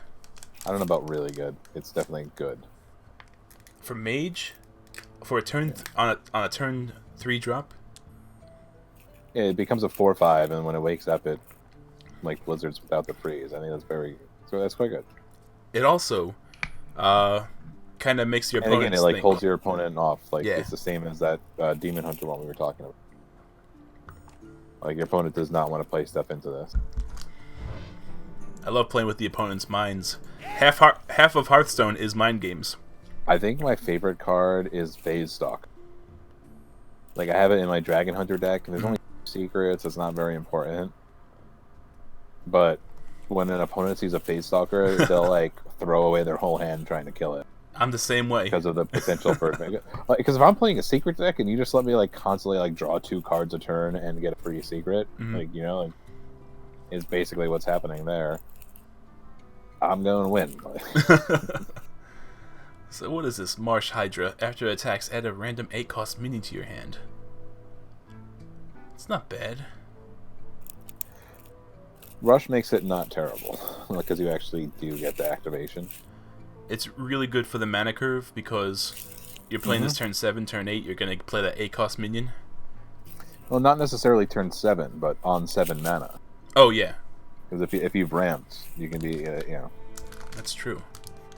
I don't know about really good. It's definitely good. For mage, for a turn on a turn 3 drop. Yeah, it becomes a 4/5, and when it wakes up, it like blizzards without the freeze. I think that's quite good. It also kind of makes your And opponent again, it like think. holds your opponent off. Like Yeah. it's the same as that Demon Hunter one we were talking about. Like your opponent does not want to play stuff into this. I love playing with the opponent's minds. Half of Hearthstone is mind games. I think my favorite card is Phase Stalk. Like I have it in my Dragon Hunter deck, and there's only 2 secrets. It's not very important. But when an opponent sees a Phase Stalker, they'll like throw away their whole hand trying to kill it. I'm the same way. Because of the potential for because if I'm playing a secret deck and you just let me like constantly like draw 2 cards a turn and get a free secret, like like is basically what's happening there. I'm going to win. So what is this? Marsh Hydra. After it attacks, add a random 8-cost minion to your hand. It's not bad. Rush makes it not terrible because you actually do get the activation. It's really good for the mana curve because you're playing this turn 7, turn 8. You're gonna play that 8-cost minion. Well, not necessarily turn 7, but on 7 mana. Oh yeah, Because if you've ramped, you can be that's true.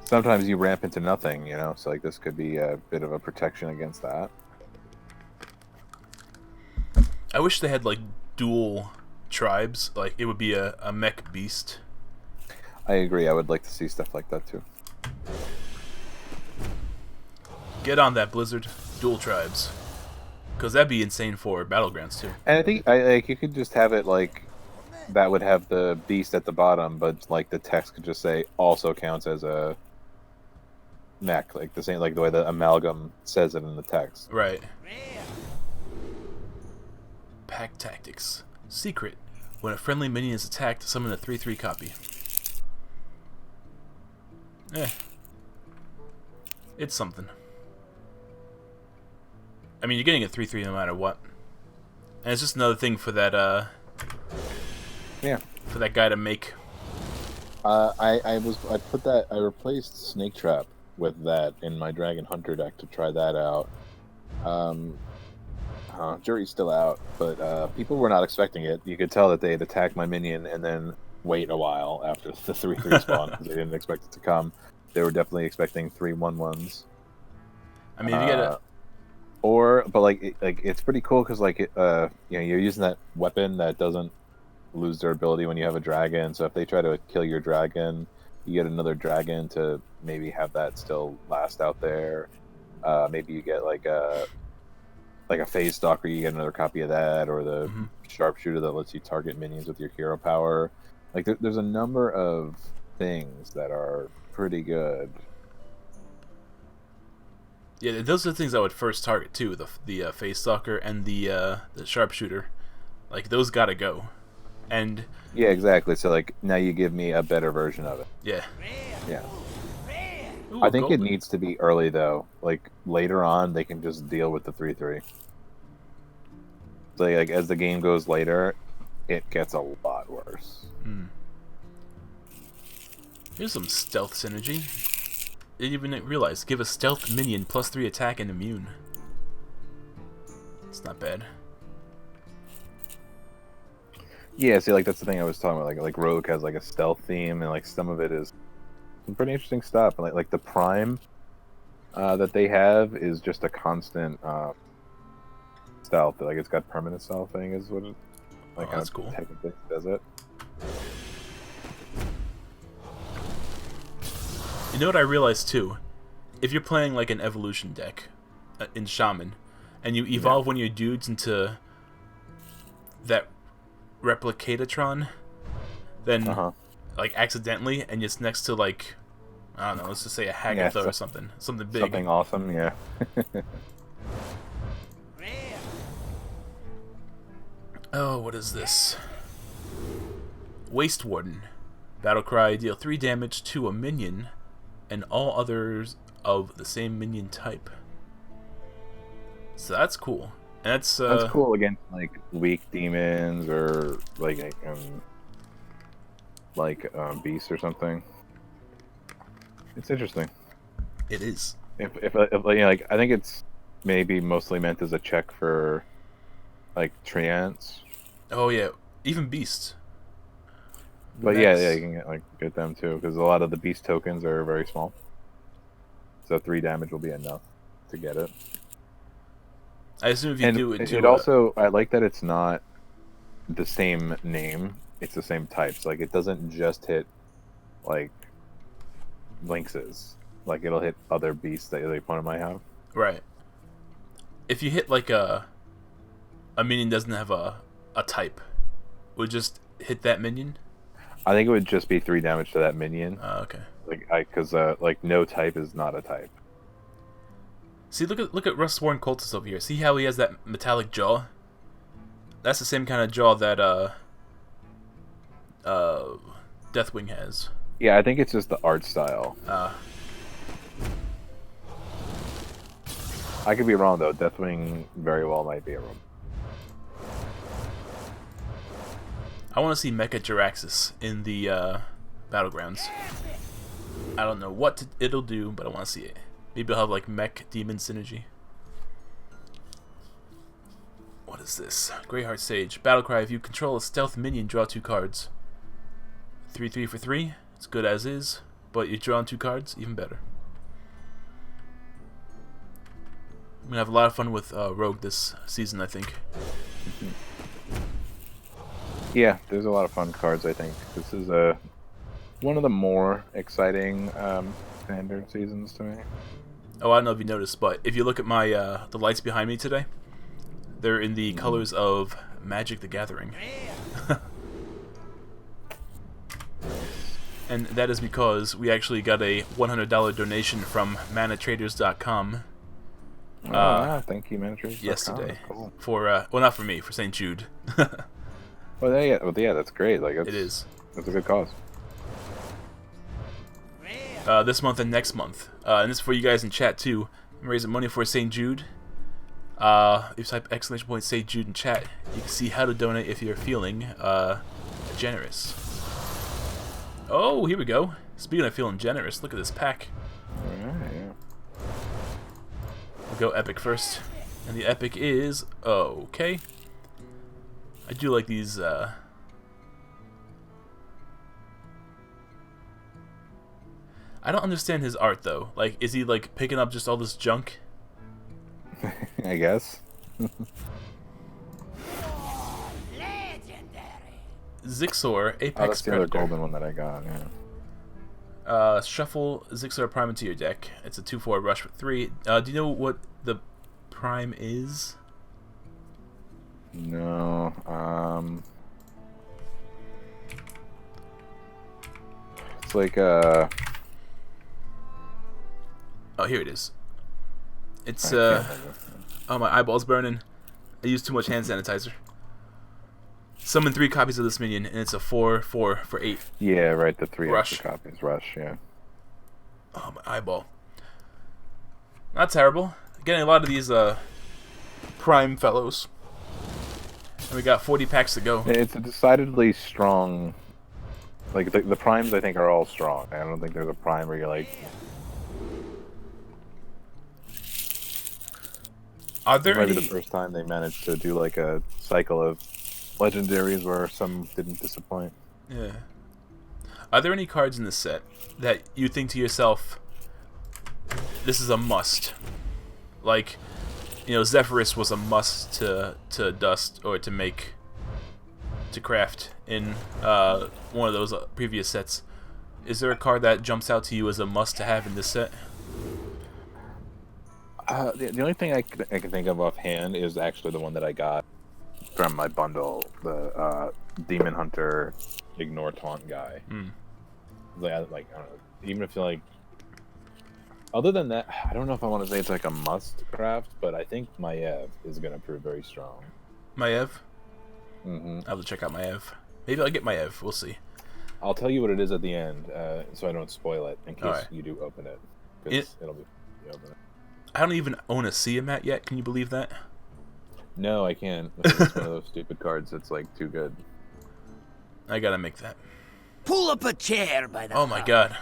Sometimes you ramp into nothing, so like this could be a bit of a protection against that. I wish they had like dual tribes. Like it would be a mech beast. I agree. I would like to see stuff like that too. Get on that, Blizzard. Dual tribes. Because that'd be insane for Battlegrounds too. And I think you could just have it like that would have the beast at the bottom, but like the text could just say also counts as a mech, like the same, like the way the amalgam says it in the text. Right. Pack Tactics. Secret. When a friendly minion is attacked, summon a 3/3 copy. It's something. I mean, you're getting a 3/3 no matter what. And it's just another thing for that, for that guy to make. I replaced Snake Trap with that in my Dragon Hunter deck to try that out. Jury's still out, but people were not expecting it. You could tell that they'd attack my minion and then wait a while after the 3/3 spawn because they didn't expect it to come. They were definitely expecting 3/1/1s. I mean, if you get a... it's pretty cool because you're using that weapon that doesn't lose their ability when you have a dragon. So if they try to kill your dragon, you get another dragon to maybe have that still last out there. Maybe you get like a Phase Stalker, you get another copy of that, or the Sharpshooter that lets you target minions with your hero power. Like there's a number of things that are pretty good. Yeah, those are the things I would first target too. The Phase Stalker and the Sharpshooter, like those gotta go. And yeah, exactly. So like now you give me a better version of it. Yeah. Ooh, I think golden. it needs to be early though. Like later on, they can just deal with the 3/3. So like as the game goes later, it gets a lot worse. Here's some stealth synergy. Didn't even realize. Give a stealth minion +3 attack and immune. It's not bad. Yeah, see, like that's the thing I was talking about. Like Rogue has like a stealth theme, and like some of it is some pretty interesting stuff. And like the Prime that they have is just a constant stealth. Like it's got permanent stealth. I think is what it. Like that's cool. Technically does it. You know what I realized too? If you're playing like an evolution deck in Shaman, and you evolve one of your dudes into that Replicatatron, then like accidentally, and it's next to like, I don't know, let's just say a Hagatha or something big. Something awesome, yeah. Oh, what is this? Waste Warden. Battlecry, deal 3 damage to a minion and all others of the same minion type. So that's cool. And that's cool against like weak demons or like beasts or something. It's interesting. It is. If you know, like I think it's maybe mostly meant as a check for like treants. Oh yeah, even beasts. But yeah, you can get them too because a lot of the beast tokens are very small. So 3 damage will be enough to get it. I assume if you do it too. It also, I like that it's not the same name; it's the same types. Like it doesn't just hit like lynxes. Like it'll hit other beasts that the opponent might have. Right. If you hit like a minion doesn't have a type, would just hit that minion. I think it would just be 3 damage to that minion. Okay. Because like no type is not a type. See, look at Rustworn Cultist over here. See how he has that metallic jaw? That's the same kind of jaw that Deathwing has. Yeah, I think it's just the art style. I could be wrong though. Deathwing very well might be a room. I want to see Mecha Jiraxis in the Battlegrounds. I don't know what it'll do, but I want to see it. Maybe it'll have like Mech Demon synergy. What is this? Greyheart Sage. Battlecry, if you control a stealth minion, draw 2 cards. 3/3 for 3. It's good as is, but you draw 2 cards, even better. I'm gonna have a lot of fun with Rogue this season, I think. Yeah, there's a lot of fun cards. I think this is one of the more exciting standard seasons to me. Oh, I don't know if you noticed, but if you look at my the lights behind me today, they're in the colors of Magic the Gathering. And that is because we actually got a $100 donation from manatraders.com. Thank you, ManaTraders. Yesterday. Cool. For, well, not for me, for St. Jude. Well, yeah, that's great. Like, it is. That's a good cause. This month and next month. And this is for you guys in chat, too. I'm raising money for St. Jude. If you type ! St. Jude in chat, you can see how to donate if you're feeling generous. Oh, here we go. Speaking of feeling generous, look at this pack. Alright, yeah. We'll go epic first. And the epic is... okay. I do like these... I don't understand his art, though. Like, is he, like, picking up just all this junk? I guess. Zixor, Apex that's the other Predator. golden one that I got, yeah. Shuffle Zixor Prime into your deck. It's a 2/4 rush for 3. Do you know what the Prime is? No, it's like Oh, here it is. It's oh, my eyeball's burning. I used too much hand sanitizer. Summon 3 copies of this minion, and it's a 4/4 for 8. Yeah, right. The 3 Rush. extra copies. Rush. Yeah. Oh, my eyeball. Not terrible. Getting a lot of these Prime fellows. And we got 40 packs to go. It's a decidedly strong. Like the primes, I think are all strong. I don't think there's a prime where you're like. Are there It might be any... the first time they managed to do like a cycle of legendaries where some didn't disappoint. Yeah. Are there any cards in this set that you think to yourself, this is a must? Like, you know, Zephyrus was a must to dust or to craft in one of those previous sets. Is there a card that jumps out to you as a must to have in this set? The only thing I can think of offhand is actually the one that I got from my bundle, the Demon Hunter Ignore Taunt guy. Like, I don't know. Even if like, other than that, I don't know if I want to say it's like a must craft, but I think Maiev is going to prove very strong. Maiev? Mm-hmm. I'll have to check out Maiev. Maybe I'll get Maiev. We'll see. I'll tell you what it is at the end, so I don't spoil it in case you do open it. Because it'll be you open it. I don't even own a Sia mat yet. Can you believe that? No, I can't. It's one of those stupid cards that's like too good. I gotta make that. Pull up a chair by the Oh my god.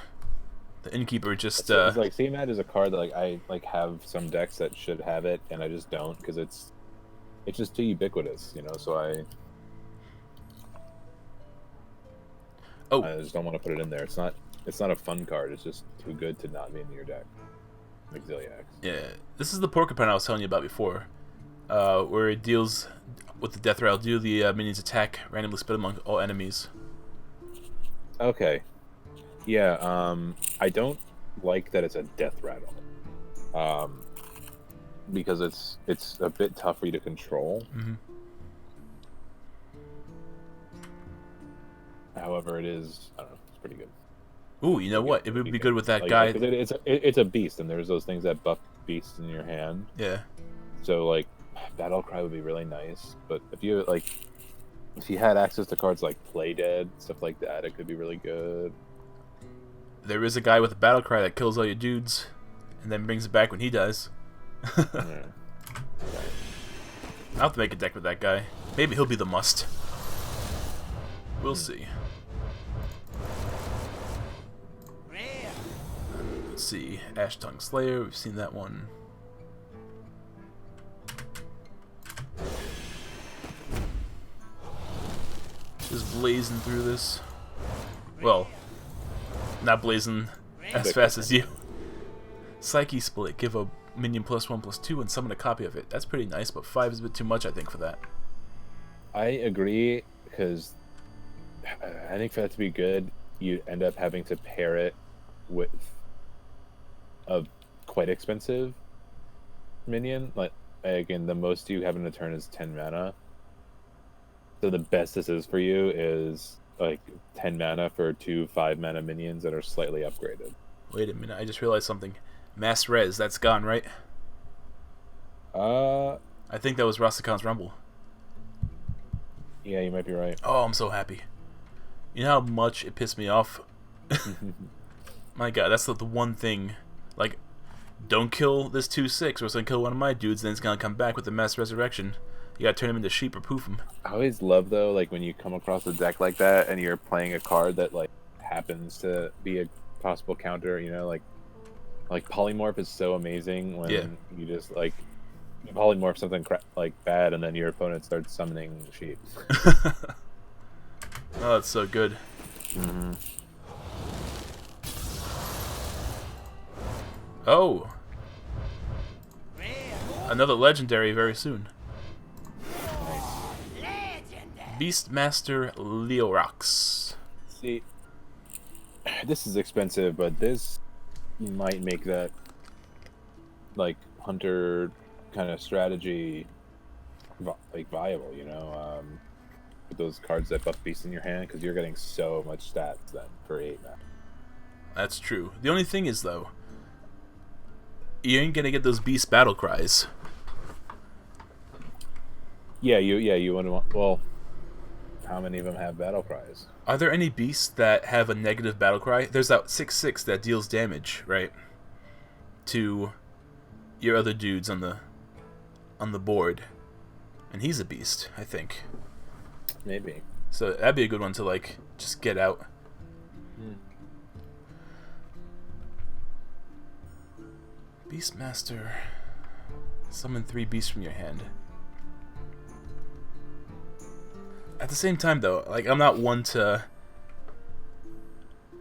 The innkeeper just It's like CMAT is a card that like I like have some decks that should have it and I just don't because it's just too ubiquitous, you know, so I just don't want to put it in there. It's not a fun card, it's just too good to not be in your deck. Like Ziliax. Yeah. This is the Porcupine I was telling you about before. Where it deals with the death rattle, do the minions attack, randomly split among all enemies. Okay. Yeah, I don't like that it's a death rattle. Because it's a bit tough for you to control. Mm-hmm. However, it is, I don't know, it's pretty good. Ooh, you know what? It would be good with that Like, guy. It's a beast, and there's those things that buff beasts in your hand. Yeah. So like, Battle Cry would be really nice, but if you had access to cards like Play Dead, stuff like that, it could be really good. There is a guy with a battle cry that kills all your dudes, and then brings it back when he dies. Yeah. I'll have to make a deck with that guy. Maybe he'll be the must. We'll see. Let's see. Ash Tongue Slayer, we've seen that one. Just blazing through this. Well, not blazing as fast as you. Psyche Split, give a minion +1/+2 and summon a copy of it. That's pretty nice, but 5 is a bit too much, I think, for that. I agree, because I think for that to be good, you end up having to pair it with a quite expensive minion. Like, again, the most you have in a turn is 10 mana. So the best this is for you is like 10 mana for 2 5-mana minions that are slightly upgraded. Wait a minute, I just realized something. Mass Res, that's gone, right? I think that was Rastakan's Rumble. Yeah, you might be right. Oh, I'm so happy. You know how much it pissed me off? My god, that's the one thing. Like, don't kill this 2/6 or it's gonna kill one of my dudes, then it's gonna come back with the Mass Resurrection. You gotta turn him into sheep or poof him. I always love, though, like when you come across a deck like that and you're playing a card that like happens to be a possible counter, you know, like Polymorph is so amazing when you just like polymorph something like bad and then your opponent starts summoning sheep. Oh, that's so good. Mm-hmm. Oh! Another legendary very soon. Beastmaster Leorox. See, this is expensive, but this might make that like hunter kind of strategy like viable, you know, with those cards that buff beasts in your hand, because you're getting so much stats then for 8 mana. That's true. The only thing is, though, you ain't gonna get those beast battle cries. Yeah, you want. Well, how many of them have battle cries? Are there any beasts that have a negative battle cry? There's that 6/6 that deals damage, right, to your other dudes on the board, and he's a beast, I think. Maybe. So that'd be a good one to like just get out. Beastmaster. Summon 3 beasts from your hand. At the same time, though, like, I'm not one to...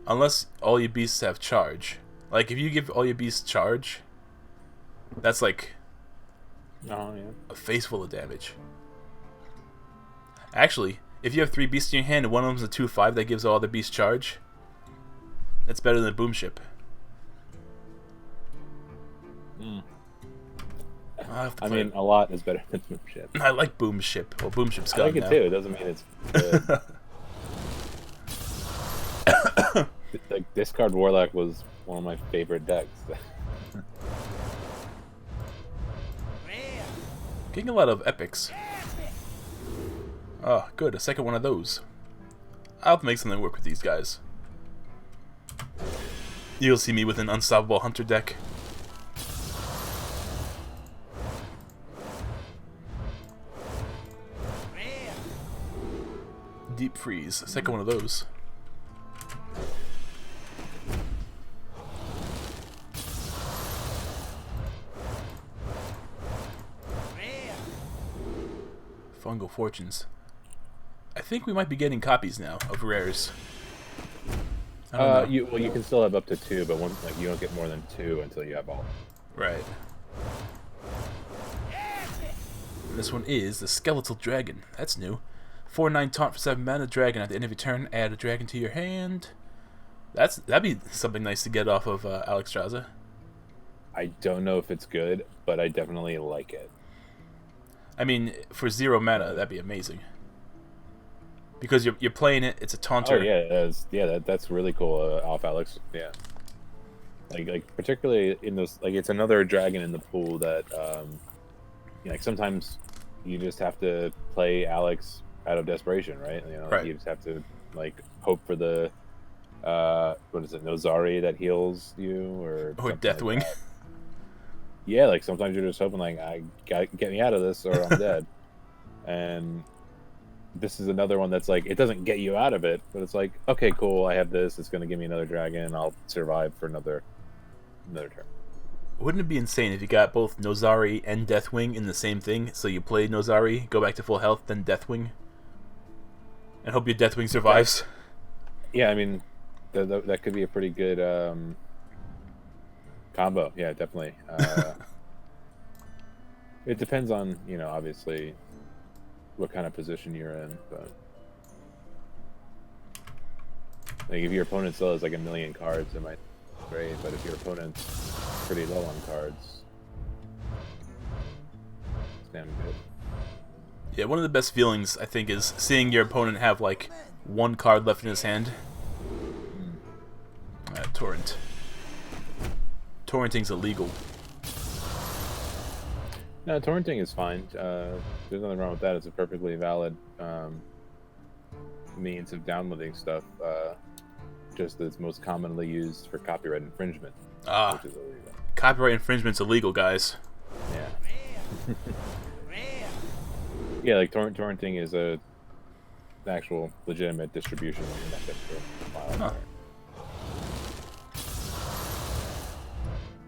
Unless all your beasts have charge. Like, if you give all your beasts charge, that's like Oh yeah. A face full of damage. Actually, if you have 3 beasts in your hand and one of them's a 2/5 that gives all the beasts charge, that's better than a boom ship. I mean, a lot is better than boom ship. I like boom ship. Well, boom ship's I gone like it now. too. It doesn't mean it's good. Like Discard Warlock was one of my favorite decks. Getting a lot of epics. Oh, good. A second one of those. I'll have to make something work with these guys. You'll see me with an Unstoppable Hunter deck. Deep Freeze. Second one of those. Fungal Fortunes. I think we might be getting copies now of rares. I don't know. You can still have up to 2, but like you don't get more than 2 until you have all. Right. And this one is the Skeletal Dragon. That's new. 4/9 taunt for 7 mana dragon. At the end of your turn, add a dragon to your hand. That'd be something nice to get off of Alexstrasza. I don't know if it's good, but I definitely like it. I mean, for 0 mana, that'd be amazing. Because you're playing it, it's a taunter. Oh yeah, that's really cool. Off Alex, yeah. Like particularly in those, like it's another dragon in the pool that, like sometimes you just have to play Alex out of desperation, right? You know, Right. you just have to like hope for the, what is it, Nozari that heals you or Deathwing. Like yeah, like sometimes you're just hoping like I gotta get me out of this or I'm dead, and this is another one that's like it doesn't get you out of it, but it's like okay, cool, I have this. It's gonna give me another dragon. I'll survive for another turn. Wouldn't it be insane if you got both Nozari and Deathwing in the same thing? So you play Nozari, go back to full health, then Deathwing, and hope your Deathwing survives. Yeah, I mean, that could be a pretty good combo. Yeah, definitely. It depends on, you know, obviously what kind of position you're in, but like if your opponent still has like a million cards, it might be great, but if your opponent's pretty low on cards, it's damn good. Yeah, one of the best feelings, I think, is seeing your opponent have, like, 1 card left in his hand. Torrent. Torrenting's illegal. No, torrenting is fine. There's nothing wrong with that. It's a perfectly valid means of downloading stuff. Just that it's most commonly used for copyright infringement, which is illegal. Copyright infringement's illegal, guys. Yeah. Yeah, like torrenting is an actual legitimate distribution method for file art.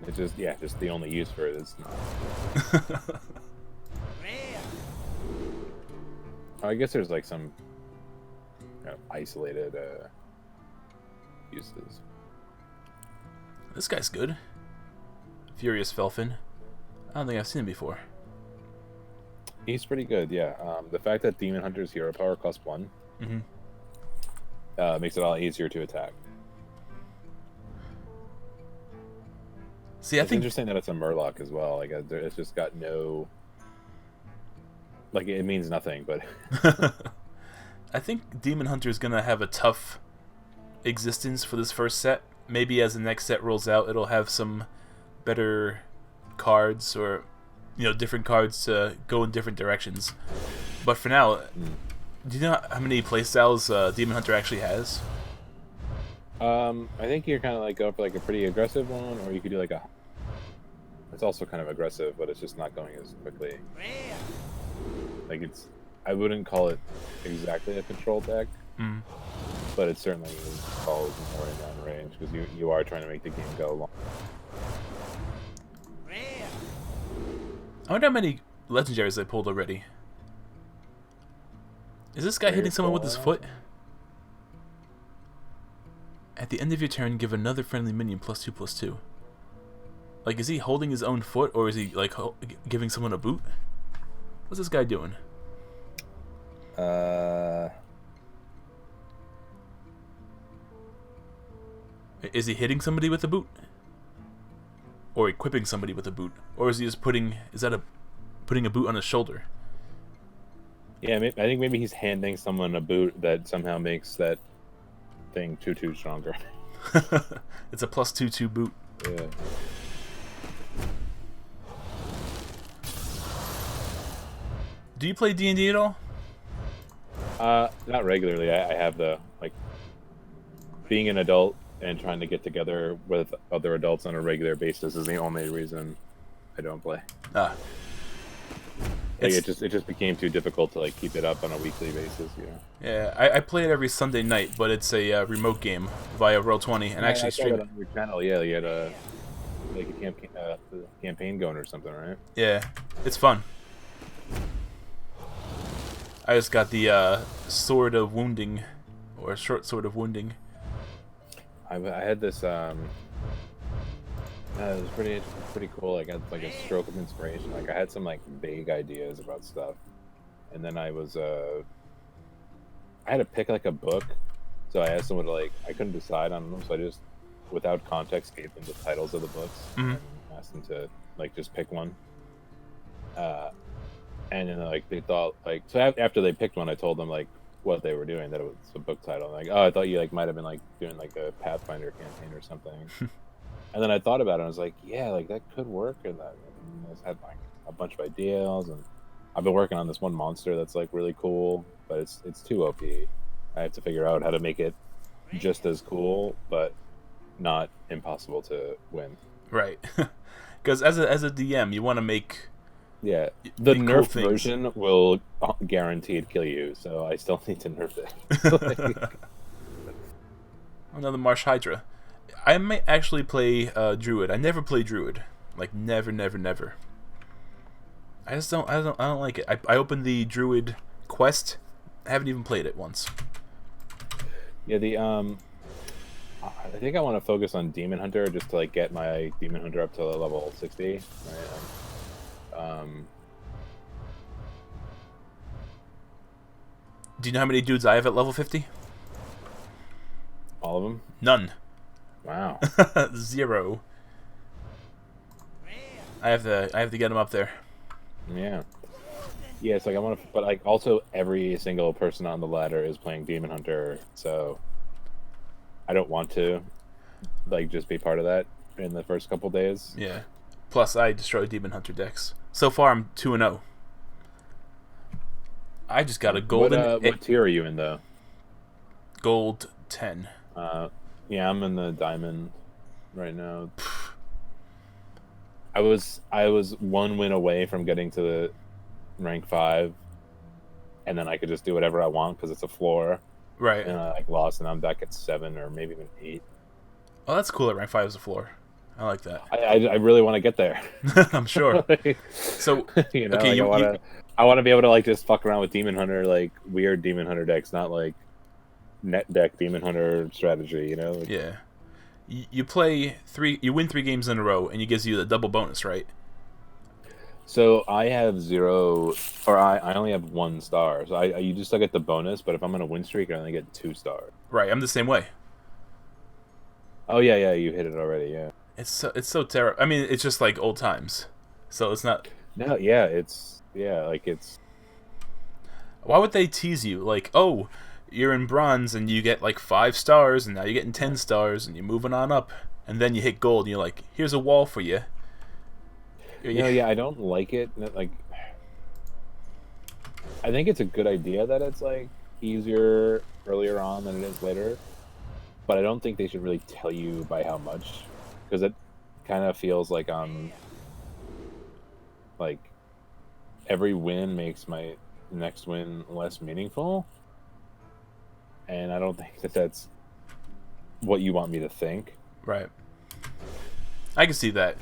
It's just the only use for it is not. I guess there's like some kind of isolated uses. This guy's good. Furious Felfin. I don't think I've seen him before. He's pretty good, yeah. The fact that Demon Hunter's hero power costs 1 makes it a lot easier to attack. See, I It's think interesting that it's a Murloc as well. Like it's just got no, like it means nothing. But I think Demon Hunter's gonna have a tough existence for this first set. Maybe as the next set rolls out, it'll have some better cards or, you know, different cards to go in different directions. But for now, do you know how many playstyles Demon Hunter actually has? I think you're kind of like going for like a pretty aggressive one, or you could do like a. It's also kind of aggressive, but it's just not going as quickly. Like it's, I wouldn't call it exactly a control deck, but it certainly falls more in that range because you are trying to make the game go long. I wonder how many legendaries they pulled already. Is this guy hitting someone with his foot? At the end of your turn, give another friendly minion +2/+2. Like, is he holding his own foot, or is he like giving someone a boot? What's this guy doing? Is he hitting somebody with a boot? Or equipping somebody with a boot? Or is he just putting a boot on his shoulder? Yeah, I think maybe he's handing someone a boot that somehow makes that thing 2/2 stronger. It's a plus 2/2 boot. Yeah. Do you play D&D at all? Not regularly. I have being an adult and trying to get together with other adults on a regular basis is the only reason I don't play. Ah. It just became too difficult to keep it up on a weekly basis. Yeah, I play it every Sunday night, but it's a remote game via Roll20, and actually stream it on your channel. Yeah, you had a campaign going or something, right? Yeah, it's fun. I just got the sword of wounding, or short sword of wounding. I had this. It was pretty cool. I got a stroke of inspiration. I had some vague ideas about stuff, and then I had to pick a book. So I asked someone to I couldn't decide on them, so I just, without context, gave them the titles of the books and asked them to just pick one. And then they thought so after they picked one, I told them what they were doing, that it was a book title. Oh, I thought you might have been doing a Pathfinder campaign or something. And then I thought about it, and I was yeah, that could work. And I just had a bunch of ideas, and I've been working on this one monster that's really cool, but it's too OP. I have to figure out how to make it just as cool, but not impossible to win. Right, because as a DM, you want to make the nerfed cool version will guaranteed kill you, so I still need to nerf it. Another Marsh Hydra. I might actually play Druid. I never play Druid. Never. I just don't. I don't like it. I opened the Druid quest. I haven't even played it once. Yeah, I think I want to focus on Demon Hunter just to get my Demon Hunter up to level 60. Right? Do you know how many dudes I have at level 50? All of them? None. Wow. 0. I have to get him up there. Yeah. Yeah, it's I want to, but also every single person on the ladder is playing Demon Hunter, so I don't want to just be part of that in the first couple days. Yeah. Plus, I destroyed Demon Hunter decks. So far, I'm 2-0. I just got a golden. What tier are you in though? Gold 10. Yeah, I'm in the diamond right now. I was one win away from getting to the rank 5, and then I could just do whatever I want because it's a floor. Right. And I lost, and I'm back at 7 or maybe even 8. Oh, that's cool. That rank 5 is a floor. I like that. I really want to get there. I'm sure. So okay, I want to be able to just fuck around with Demon Hunter, weird Demon Hunter decks, not net deck Demon Hunter strategy. Yeah. You play 3. You win 3 games in a row, and it gives you the double bonus, right? So I have 0, or I only have 1 star. So you just get the bonus, but if I'm on a win streak, I only get 2 stars. Right. I'm the same way. Oh yeah, you hit it already. Yeah. It's so terrible. I mean, it's just like old times. So it's not. No, yeah, it's it's. Why would they tease you? Oh, you're in bronze and you get 5 stars, and now you're getting 10 stars, and you're moving on up, and then you hit gold, and you're here's a wall for you. No, yeah, I don't like it. I think it's a good idea that it's easier earlier on than it is later, but I don't think they should really tell you by how much, because it kind of feels every win makes my next win less meaningful, and I don't think that's what you want me to think. Right. I can see that.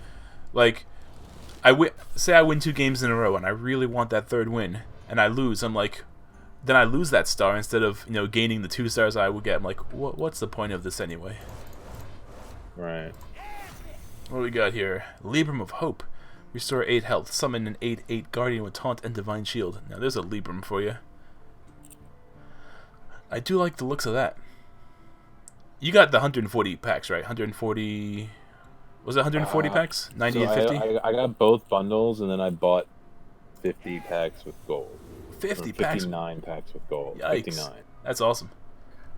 Say I win 2 games in a row, and I really want that 3rd win, and I lose. I'm then I lose that star instead of gaining the 2 stars I would get. I'm what's the point of this anyway? Right. What do we got here? Librum of Hope. Restore 8 health. Summon an 8/8 Guardian with Taunt and Divine Shield. Now there's a Librum for you. I do like the looks of that. You got the 140 packs, right? 140... Was it 140 packs? 90 so and 50? I got both bundles, and then I bought 50 packs with gold. 50 or packs? 59 packs with gold. Yikes. 59. That's awesome.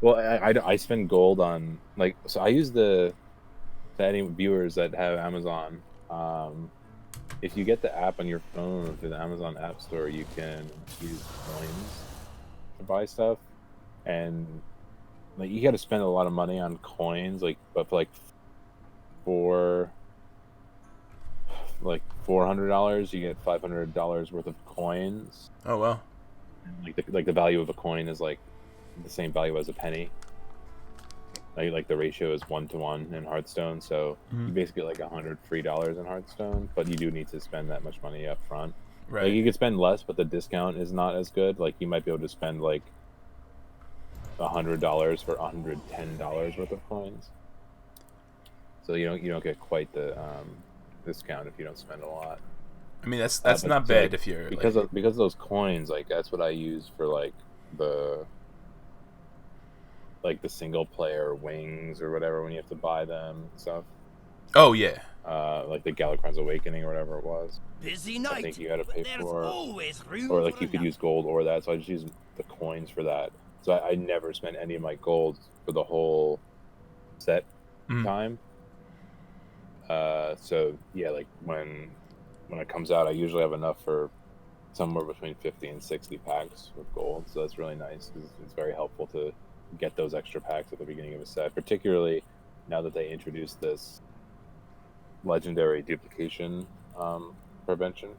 Well, I spend gold on, like, so I use the, to any viewers that have Amazon, if you get the app on your phone through the Amazon App Store, you can use coins to buy stuff. And like you got to spend a lot of money on coins, like, but for like $400, you get $500 worth of coins. Oh wow! And like the value of a coin is like the same value as a penny. Like the ratio is 1-to-1 in Hearthstone, so you basically get like $100 free in Hearthstone, but you do need to spend that much money up front. Right. Like you could spend less, but the discount is not as good. Like you might be able to spend like $100 for $110 worth of coins. So you don't get quite the discount if you don't spend a lot. I mean that's But not it's, bad like, if you're because like... of those coins. Like that's what I use for like the single player wings or whatever when you have to buy them and stuff. Oh yeah. Like the Galakrond's Awakening or whatever it was. Busy night. I think you had to pay There's for, always room or like for you could another. use gold or that. So I just use the coins for that. So I never spent any of my gold for the whole set time. So yeah, like when it comes out, I usually have enough for somewhere between 50 and 60 packs with gold. So that's really nice because it's very helpful to get those extra packs at the beginning of a set, particularly now that they introduced this legendary duplication prevention.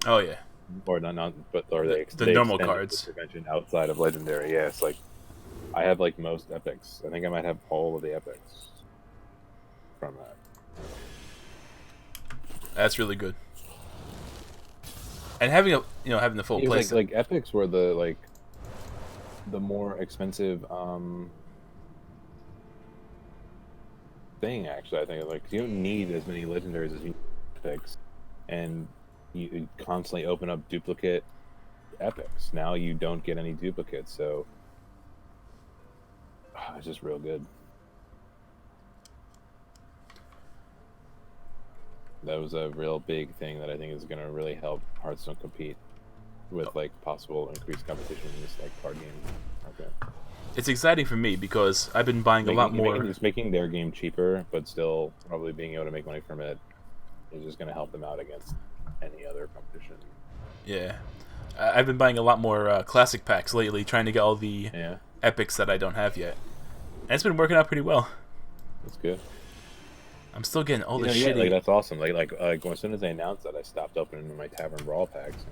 Oh yeah. Or The normal cards. the prevention outside of legendary. Yeah, it's like I have like most epics. I think I might have all of the epics from that. That's really good. And having having the full Yeah, place. like epics were the more expensive thing, actually. I think like you don't need as many legendaries as you need epics, and you constantly open up duplicate epics. Now you don't get any duplicates, so it's just real good. That was a real big thing that I think is going to really help Hearthstone compete with like possible increased competition in this like card game. Okay. It's exciting for me because I've been buying a lot more. Just making their game cheaper, but still probably being able to make money from it is just going to help them out against any other competition. Yeah, I've been buying a lot more classic packs lately, trying to get all the epics that I don't have yet, and it's been working out pretty well. That's good. I'm still getting all the Yeah, shitty. like that's awesome. Like as soon as they announced that, I stopped opening my Tavern Brawl packs.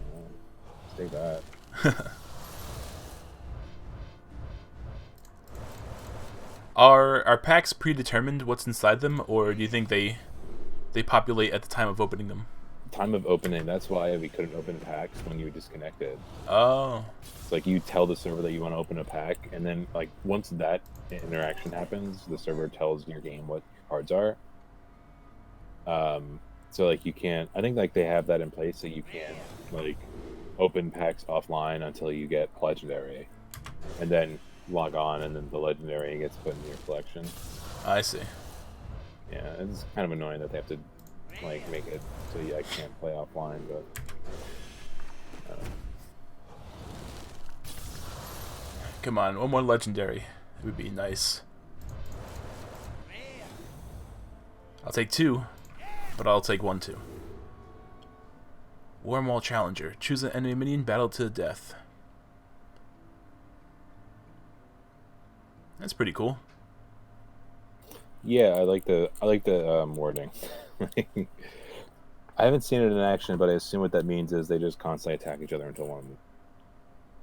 Let's take that. Are packs predetermined what's inside them, or do you think they populate at the time of opening them? Time of opening. That's why we couldn't open packs when you disconnected. Oh. It's like you tell the server that you want to open a pack, and then like once that interaction happens, the server tells your game what your cards are. So like you can't. I think like they have that in place, so you can't like open packs offline until you get legendary, and then log on, and then the legendary gets put in your collection. I see. Yeah, it's kind of annoying that they have to like make it so I can't play offline, but Come on, one more legendary. It would be nice. I'll take 2, but I'll take 1 too. Wormwall Challenger. Choose an enemy minion, battle to the death. That's pretty cool. yeah, I like the wording. I haven't seen it in action, but I assume what that means is they just constantly attack each other until one.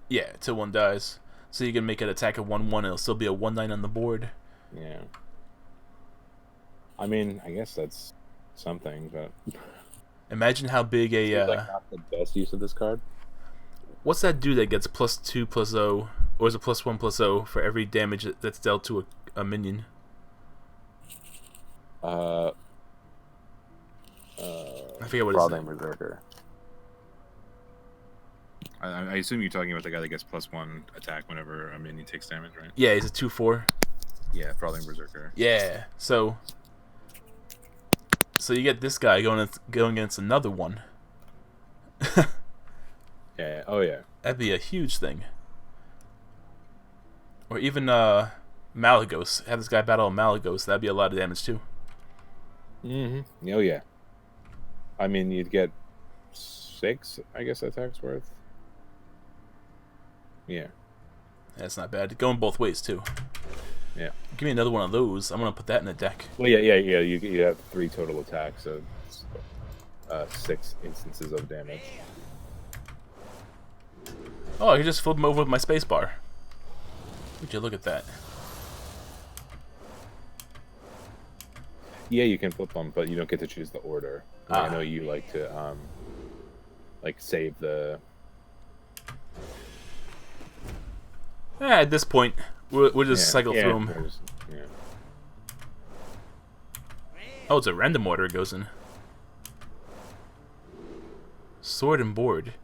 Yeah, till one dies. So you can make an attack of 1/1, it'll still be a 1/9 on the board. Yeah. I mean, I guess that's something, but Imagine how big a it's like not the best use of this card. what's that dude that gets +2/+0, or is it +1/+0 for every damage that's dealt to a minion? forget what Frothing his name. Berserker. I assume you're talking about the guy that gets +1 attack whenever a minion takes damage, right? Yeah, he's a 2/4. Yeah, Frothing Berserker. Yeah. So you get this guy going against another one. Yeah. Oh yeah. That'd be a huge thing. Or even Malagos. Have this guy battle Malagos. That'd be a lot of damage too. Mm-hmm. Oh yeah. I mean, you'd get 6, I guess, attacks worth. Yeah. That's not bad. Going both ways too. Yeah. Give me another one of those. I'm gonna put that in the deck. Well, yeah. You have 3 total attacks, so it's, 6 instances of damage. Oh, I can just flip him over with my spacebar. Would you look at that? Yeah, you can flip them, but you don't get to choose the order. Like, I know you like to save the. At this point, we'll just cycle through them. Yeah. Oh, it's a random order it goes in. Sword and Board.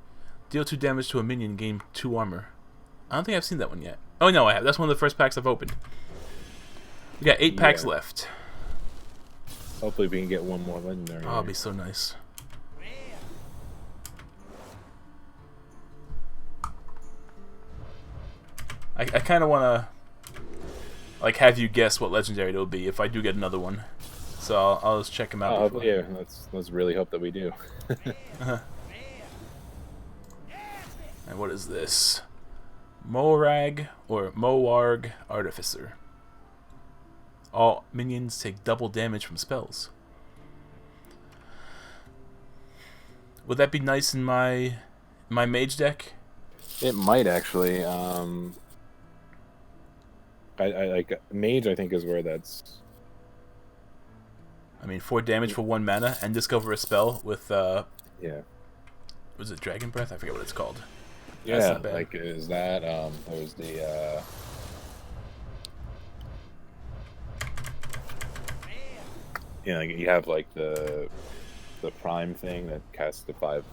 Deal 2 damage to a minion, gain 2 armor. I don't think I've seen that one yet. Oh, no, I have. That's one of the first packs I've opened. We got 8 packs left. Hopefully we can get one more legendary. Oh, it'd be so nice. I kind of want to like have you guess what legendary it'll be if I do get another one. So I'll just check them out. Oh, yeah, let's really hope that we do. And what is this? Morag or Moarg Artificer. All minions take double damage from spells. Would that be nice in my mage deck? It might actually. I like mage. I think is where that's. I mean, 4 damage for 1 mana and discover a spell with Yeah. was it Dragon Breath? I forget what it's called. Yeah, That's not bad. like is that there was the like you have like the prime thing that casts the 5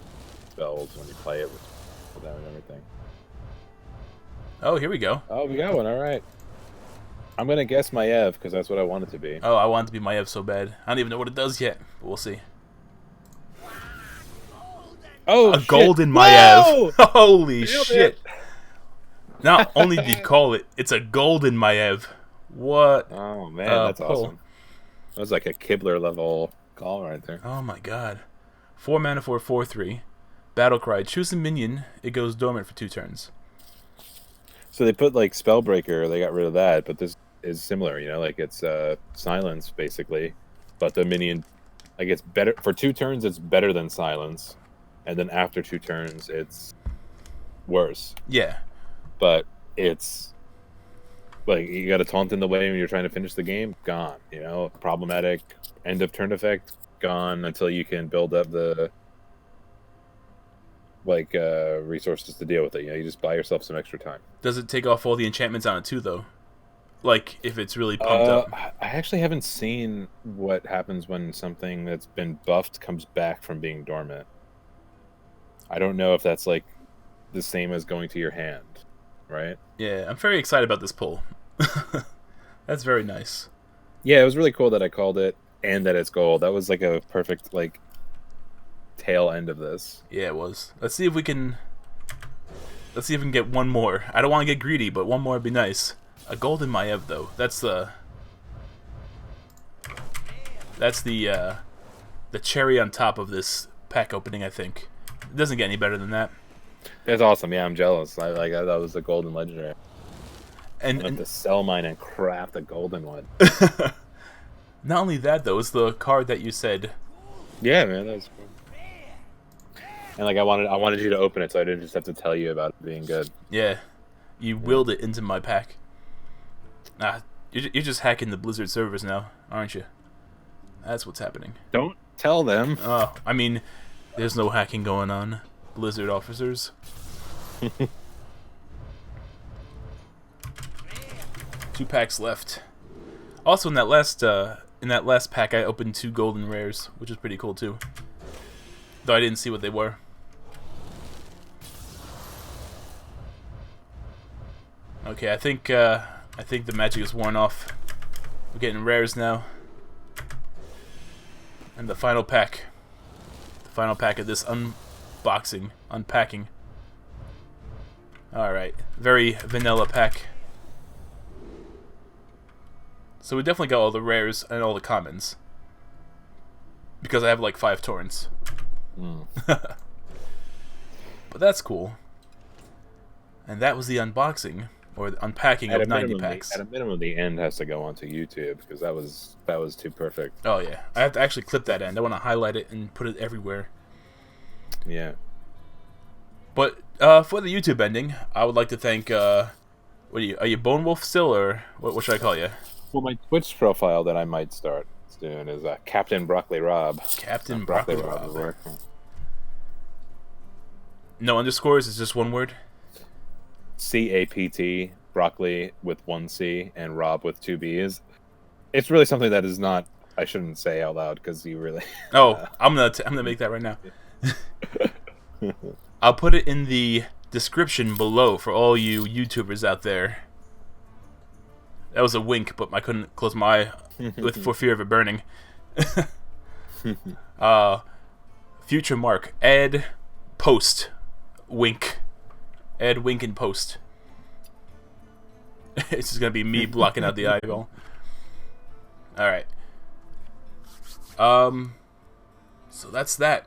spells when you play it with cooldown and everything. Oh, here we go. Oh, we got one. All right. I'm gonna guess Maiev because that's what I want it to be. Oh, I want it to be Maiev so bad. I don't even know what it does yet, but we'll see. Oh, A shit. golden Whoa! Maiev. Holy Nailed shit. it. Not only did you call it, it's a golden Maiev. What? Oh man, that's pull. awesome. That was like a Kibler level call right there. Oh my god. 4 mana for a 4/3. Battle Cry. Choose a minion. It goes dormant for 2 turns. So they put like Spellbreaker, they got rid of that, but this is similar, you know, like it's silence basically. But the minion, like it's better for 2 turns, it's better than silence, and then after 2 turns, it's worse. Yeah. But it's like you got a taunt in the way when you're trying to finish the game, gone. You know, problematic end of turn effect, gone until you can build up the resources to deal with it. You know, you just buy yourself some extra time. Does it take off all the enchantments on it too, though? Like, if it's really pumped up? I actually haven't seen what happens when something that's been buffed comes back from being dormant. I don't know if that's like the same as going to your hand, right? Yeah, I'm very excited about this pull. That's very nice. Yeah, it was really cool that I called it and that it's gold. That was like a perfect like tail end of this. Yeah, it was. Let's see if we can get one more. I don't want to get greedy, but one more would be nice. A golden Maiev, though. That's the cherry on top of this pack opening, I think. It doesn't get any better than that. That's awesome. Yeah, I'm jealous. I thought it was the golden legendary. I have And to sell mine and craft a golden one. not only that, though, it's the card that you said. Yeah, man, that was cool. And like I wanted you to open it, so I didn't just have to tell you about it being good. Yeah, you willed it into my pack. You're just hacking the Blizzard servers now, aren't you? That's what's happening. Don't tell them. Oh, I mean, there's no hacking going on, Blizzard officers. 2 packs left. Also, in that last pack, I opened 2 golden rares, which is pretty cool too. though I didn't see what they were. Okay, I think the magic is worn off. We're getting rares now. And the final pack. The final pack of this unpacking. Alright, very vanilla pack. So we definitely got all the rares and all the commons. Because I have like 5 torrents. But that's cool. And that was the unboxing. Or the unpacking of 90 packs. At a minimum, the end has to go onto YouTube because that was too perfect. Oh yeah, I have to actually clip that end. I want to highlight it and put it everywhere. Yeah. But for the YouTube ending, I would like to thank. Are you Bone Wolf still, or what should I call you? Well, my Twitch profile that I might start soon is CaptBrocoliRobb. Captain BrocoliRobb. No underscores. It's just one word. CAPT, broccoli with 1 C and Rob with 2 B's. It's really something that is not. I shouldn't say out loud because you really. Oh, I'm gonna make that right now. I'll put it in the description below for all you YouTubers out there. That was a wink, but I couldn't close my eye for fear of it burning. Future Mark, add post, wink. Add wink and post. It's just gonna be me blocking out the eyeball. Alright. So that's that.